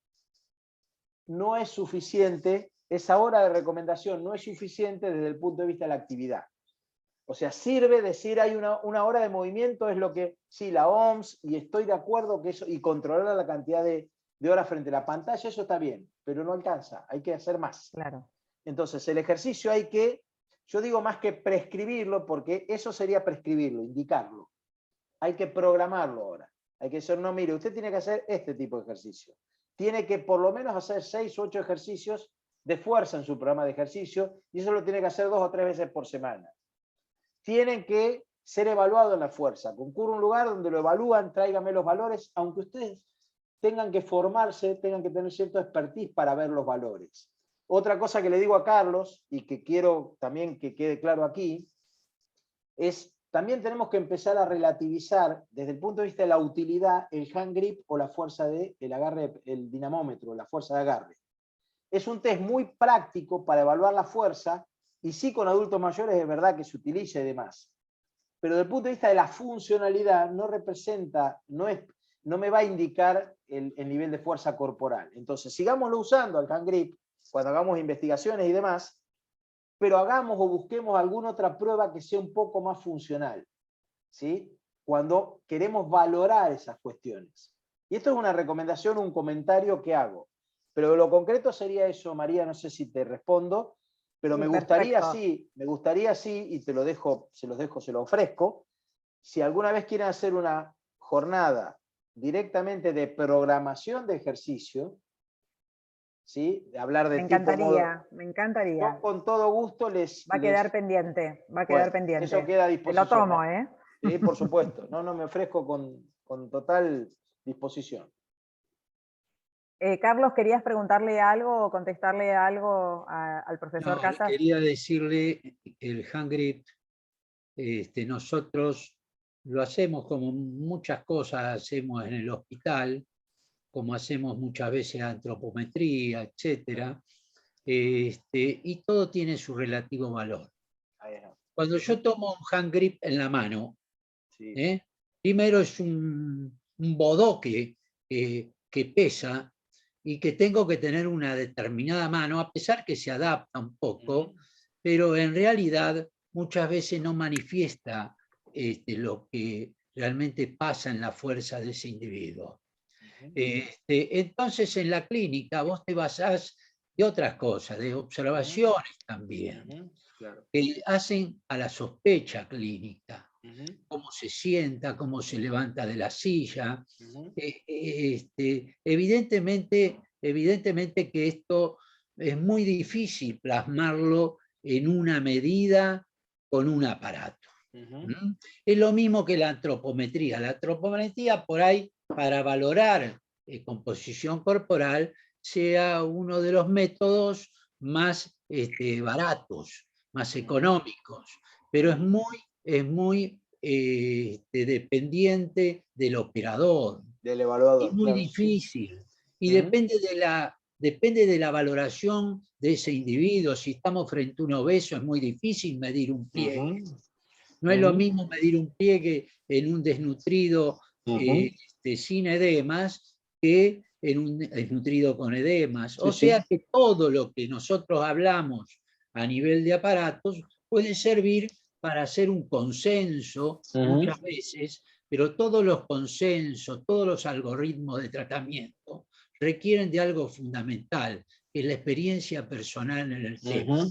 no es suficiente, esa hora de recomendación no es suficiente desde el punto de vista de la actividad. O sea, sirve decir hay una hora de movimiento, es lo que, sí, la OMS, y estoy de acuerdo que eso, y controlar la cantidad de horas frente a la pantalla, eso está bien, pero no alcanza, hay que hacer más. Claro. Entonces, el ejercicio hay que, yo digo más que prescribirlo, porque eso sería prescribirlo, indicarlo. Hay que programarlo ahora. Hay que decir, no, mire, usted tiene que hacer este tipo de ejercicio. Tiene que por lo menos hacer 6 u 8 ejercicios de fuerza en su programa de ejercicio, y eso lo tiene que hacer 2 o 3 veces por semana. Tienen que ser evaluados en la fuerza. Concurre un lugar donde lo evalúan, tráigame los valores, aunque ustedes tengan que formarse, tengan que tener cierto expertise para ver los valores. Otra cosa que le digo a Carlos, y que quiero también que quede claro aquí, es también tenemos que empezar a relativizar, desde el punto de vista de la utilidad, el hand grip o la fuerza del agarre, el dinamómetro, la fuerza de agarre. Es un test muy práctico para evaluar la fuerza, y sí, con adultos mayores es verdad que se utiliza y demás. Pero desde el punto de vista de la funcionalidad no representa, no me va a indicar el nivel de fuerza corporal. Entonces, sigámoslo usando al hand grip cuando hagamos investigaciones y demás, pero hagamos o busquemos alguna otra prueba que sea un poco más funcional, ¿sí?, cuando queremos valorar esas cuestiones. Y esto es una recomendación, un comentario que hago. Pero lo concreto sería eso, María, no sé si te respondo, pero sí, me gustaría sí, y se lo ofrezco, si alguna vez quieren hacer una jornada directamente de programación de ejercicio, ¿sí? De hablar de Me tipo encantaría, modo. me Yo encantaría. con todo gusto Va a quedar pendiente, va a quedar Bueno, eso pendiente. queda a Te lo disposición, tomo, ¿eh? ¿eh? Sí, por supuesto. No, me ofrezco con total disposición. Carlos, ¿querías preguntarle algo o contestarle algo al profesor No, Casas? quería decirle que el hand grip, nosotros lo hacemos como muchas cosas hacemos en el hospital, como hacemos muchas veces antropometría, etcétera, y todo tiene su relativo valor. Cuando yo tomo un hand grip en la mano, Sí. Primero es un bodoque que pesa y que tengo que tener una determinada mano, a pesar que se adapta un poco, pero en realidad muchas veces no manifiesta lo que realmente pasa en la fuerza de ese individuo. Entonces en la clínica vos te basás de otras cosas, de observaciones también, Claro. que hacen a la sospecha clínica. Cómo se sienta, cómo se levanta de la silla. Evidentemente que esto es muy difícil plasmarlo en una medida con un aparato. Es lo mismo que la antropometría. La antropometría por ahí, para valorar composición corporal, sea uno de los métodos más baratos, más económicos, pero es muy dependiente del operador. Del evaluador. Es muy claro, difícil. Y sí. depende de la valoración de ese individuo. Si estamos frente a un obeso, es muy difícil medir un pliegue. No es lo mismo medir un pliegue en un desnutrido sin edemas que en un desnutrido con edemas. O sea que todo lo que nosotros hablamos a nivel de aparatos puede servir para hacer un consenso muchas veces, pero todos los consensos, todos los algoritmos de tratamiento requieren de algo fundamental, que es la experiencia personal en el tema,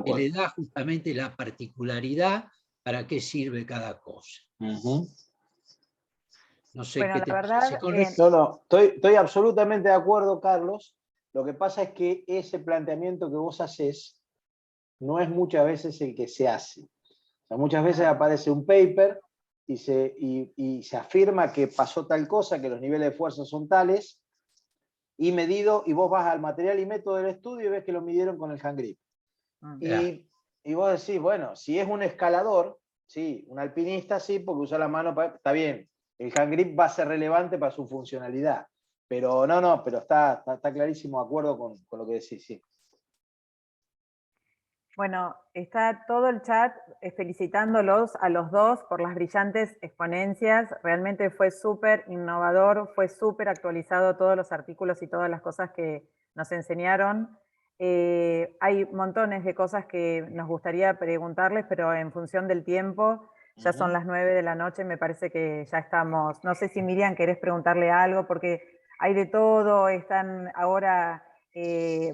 que le da justamente la particularidad para qué sirve cada cosa. No sé Bueno, qué la te verdad, parece con eso. No, estoy absolutamente de acuerdo, Carlos. Lo que pasa es que ese planteamiento que vos haces no es muchas veces el que se hace. O sea, muchas veces aparece un paper y se afirma que pasó tal cosa, que los niveles de fuerza son tales, y medido, y vos vas al material y método del estudio y ves que lo midieron con el hand grip. Y vos decís, bueno, si es un escalador, sí, un alpinista, sí, porque usa la mano, está bien, el hand grip va a ser relevante para su funcionalidad, pero pero está clarísimo, de acuerdo con lo que decís, sí. Bueno, está todo el chat felicitándolos a los dos por las brillantes exponencias. Realmente fue súper innovador, fue súper actualizado todos los artículos y todas las cosas que nos enseñaron. Hay montones de cosas que nos gustaría preguntarles, pero en función del tiempo, ya son las 9 de la noche, me parece que ya estamos. No sé si Miriam querés preguntarle algo, porque hay de todo, están ahora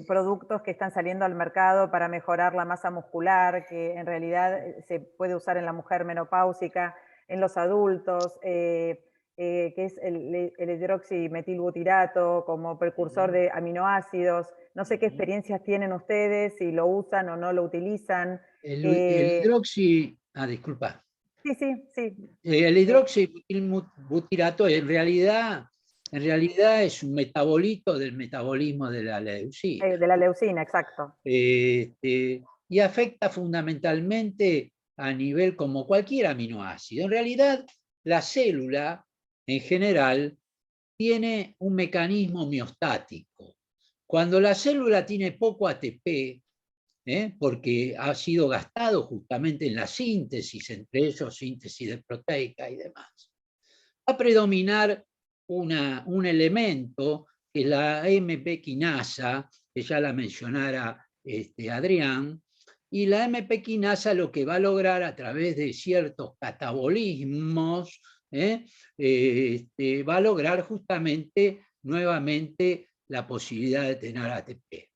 productos que están saliendo al mercado para mejorar la masa muscular, que en realidad se puede usar en la mujer menopáusica, en los adultos, que es el hidroximetilbutirato como precursor de aminoácidos. No sé qué experiencias tienen ustedes, si lo usan o no lo utilizan. El hidroxi... disculpa. Sí. El hidroxibutirato en realidad es un metabolito del metabolismo de la leucina. De la leucina, exacto. Y afecta fundamentalmente a nivel como cualquier aminoácido. En realidad, la célula en general tiene un mecanismo homeostático. Cuando la célula tiene poco ATP, porque ha sido gastado justamente en la síntesis, entre ellos síntesis de proteica y demás, va a predominar un elemento que es la MP quinasa, que ya la mencionara Adrián, y la MP quinasa lo que va a lograr a través de ciertos catabolismos, va a lograr justamente nuevamente la posibilidad de tener ATP.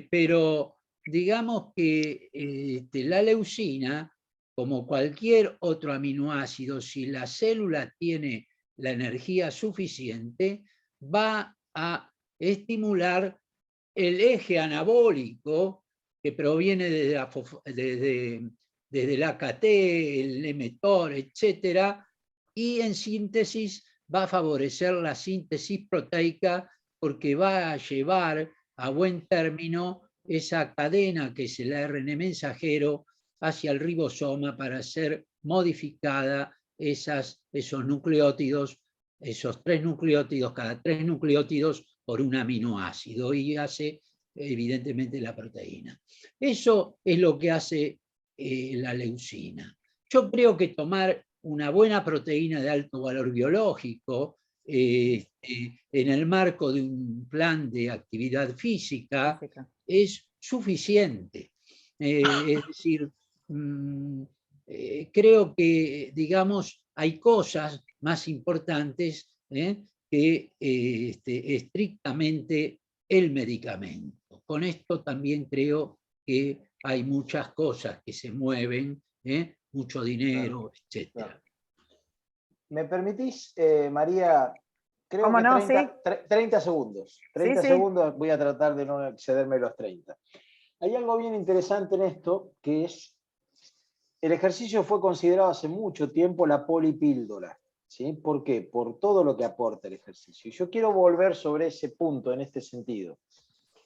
Pero digamos que la leucina, como cualquier otro aminoácido, si la célula tiene la energía suficiente, va a estimular el eje anabólico que proviene desde la AKT, el mTOR, etcétera, y en síntesis va a favorecer la síntesis proteica porque va a llevar a buen término esa cadena que es el ARN mensajero hacia el ribosoma para ser modificada esos nucleótidos, esos 3 nucleótidos, cada 3 nucleótidos por un aminoácido, y hace evidentemente la proteína. Eso es lo que hace la leucina. Yo creo que tomar una buena proteína de alto valor biológico en el marco de un plan de actividad física es suficiente. Es decir, creo que, digamos, hay cosas más importantes que estrictamente el medicamento. Con esto también creo que hay muchas cosas que se mueven, mucho dinero, etc. Claro. ¿Me permitís, María? Creo ¿Cómo que no? 30 segundos. 30 Sí. segundos, voy a tratar de no excederme los 30. Hay algo bien interesante en esto, que es, el ejercicio fue considerado hace mucho tiempo la polipíldora. ¿Sí? ¿Por qué? Por todo lo que aporta el ejercicio. Y yo quiero volver sobre ese punto en este sentido.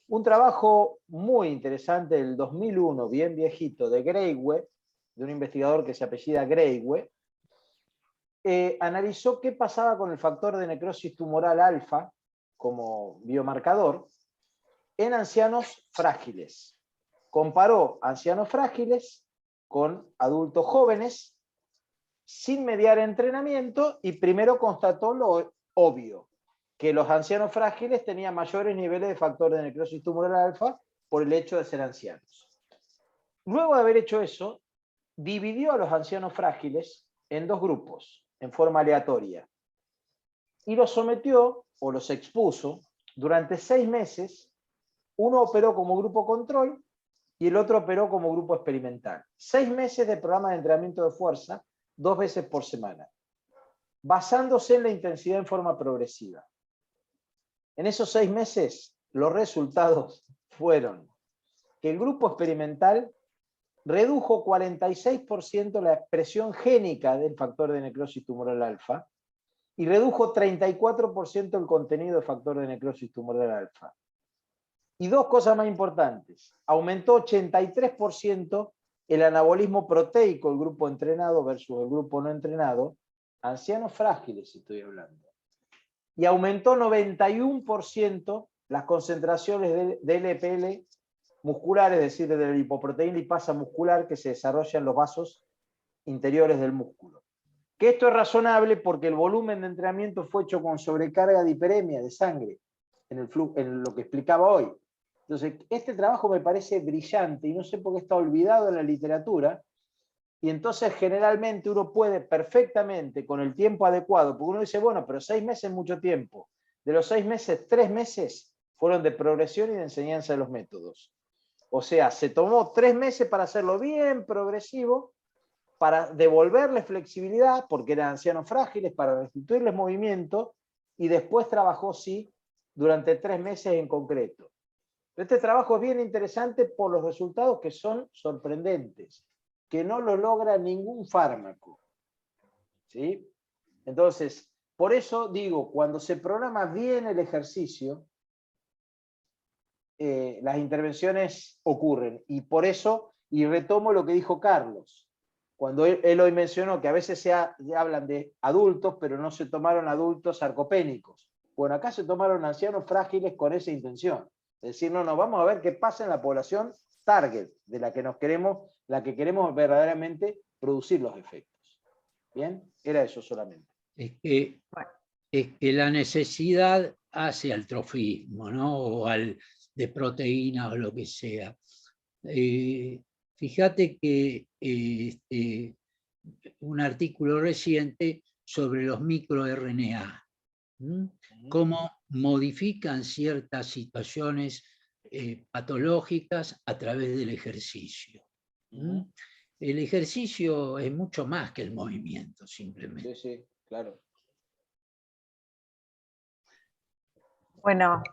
Un trabajo muy interesante del 2001, bien viejito, de Greyway, de un investigador que se apellida Greyway, analizó qué pasaba con el factor de necrosis tumoral alfa como biomarcador en ancianos frágiles. Comparó ancianos frágiles con adultos jóvenes sin mediar entrenamiento y primero constató lo obvio, que los ancianos frágiles tenían mayores niveles de factor de necrosis tumoral alfa por el hecho de ser ancianos. Luego de haber hecho eso, dividió a los ancianos frágiles en 2 grupos, en forma aleatoria, y los sometió, o los expuso, durante 6 meses. Uno operó como grupo control y el otro operó como grupo experimental. 6 meses de programa de entrenamiento de fuerza, 2 veces por semana, basándose en la intensidad en forma progresiva. En esos 6 meses, los resultados fueron que el grupo experimental redujo 46% la expresión génica del factor de necrosis tumoral alfa y redujo 34% el contenido de factor de necrosis tumoral alfa. Y 2 cosas más importantes. Aumentó 83% el anabolismo proteico, el grupo entrenado versus el grupo no entrenado, ancianos frágiles estoy hablando. Y aumentó 91% las concentraciones de LPL muscular, es decir, de la lipoproteína lipasa muscular que se desarrolla en los vasos interiores del músculo. Que esto es razonable porque el volumen de entrenamiento fue hecho con sobrecarga de hiperemia de sangre, en lo que explicaba hoy. Entonces, este trabajo me parece brillante y no sé por qué está olvidado en la literatura, y entonces generalmente uno puede perfectamente, con el tiempo adecuado, porque uno dice, bueno, pero 6 meses es mucho tiempo. De los 6 meses, 3 meses fueron de progresión y de enseñanza de los métodos. O sea, se tomó 3 meses para hacerlo bien progresivo, para devolverles flexibilidad, porque eran ancianos frágiles, para restituirles movimiento, y después trabajó, sí, durante 3 meses en concreto. Este trabajo es bien interesante por los resultados que son sorprendentes, que no lo logra ningún fármaco. ¿Sí? Entonces, por eso digo, cuando se programa bien el ejercicio, las intervenciones ocurren. Y por eso, y retomo lo que dijo Carlos, cuando él hoy mencionó que a veces se hablan de adultos, pero no se tomaron adultos sarcopénicos. Bueno, acá se tomaron ancianos frágiles con esa intención. Es decir, no, vamos a ver qué pasa en la población target, de la que queremos verdaderamente producir los efectos. ¿Bien? Era eso solamente. Es que la necesidad hace al trofismo, ¿no? O de proteína o lo que sea. Fíjate que un artículo reciente sobre los microRNA, cómo modifican ciertas situaciones patológicas a través del ejercicio. El ejercicio es mucho más que el movimiento, simplemente. Sí, claro. Bueno,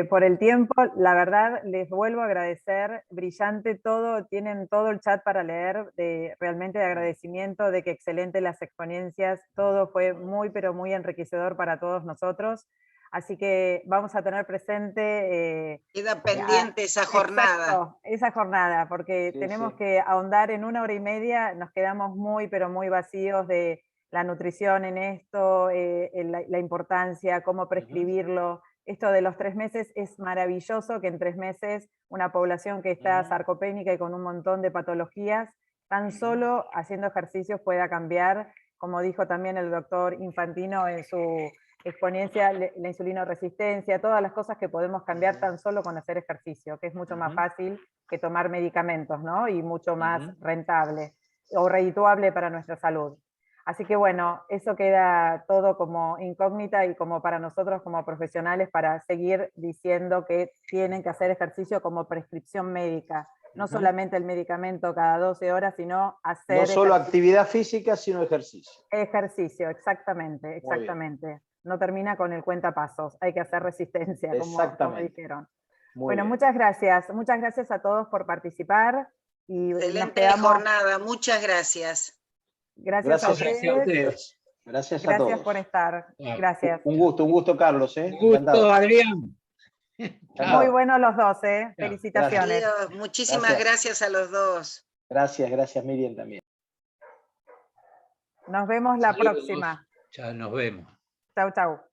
por el tiempo. La verdad, les vuelvo a agradecer, brillante todo, tienen todo el chat para leer, realmente de agradecimiento, de que excelente las exponencias, todo fue muy, pero muy enriquecedor para todos nosotros. Así que vamos a tener presente... Queda pendiente esa jornada. Exacto, esa jornada, porque Sí, tenemos sí. que ahondar en 1 hora y media, nos quedamos muy, pero muy vacíos de la nutrición en esto, la importancia, cómo prescribirlo. Esto de los 3 meses es maravilloso, que en 3 meses una población que está sarcopénica y con un montón de patologías, tan solo haciendo ejercicios pueda cambiar, como dijo también el doctor Infantino en su exponencia, la insulinoresistencia, todas las cosas que podemos cambiar tan solo con hacer ejercicio, que es mucho más fácil que tomar medicamentos, ¿no? Y mucho más rentable o redituable para nuestra salud. Así que bueno, eso queda todo como incógnita y como para nosotros como profesionales para seguir diciendo que tienen que hacer ejercicio como prescripción médica, no solamente el medicamento cada 12 horas, sino hacer No solo ejercicio. actividad física, sino ejercicio. Ejercicio, exactamente, exactamente. No termina con el cuentapasos, hay que hacer resistencia, como dijeron. Bueno, muchas gracias a todos por participar. Y excelente jornada, muchas gracias. Gracias a ustedes. Gracias a todos. Gracias por estar. Gracias. Un gusto, Carlos. Un gusto, Adrián. Muy buenos los dos, felicitaciones. Adiós. Muchísimas gracias a los dos. Gracias Miriam también. Nos vemos la próxima. Ya nos vemos. Chau, chau.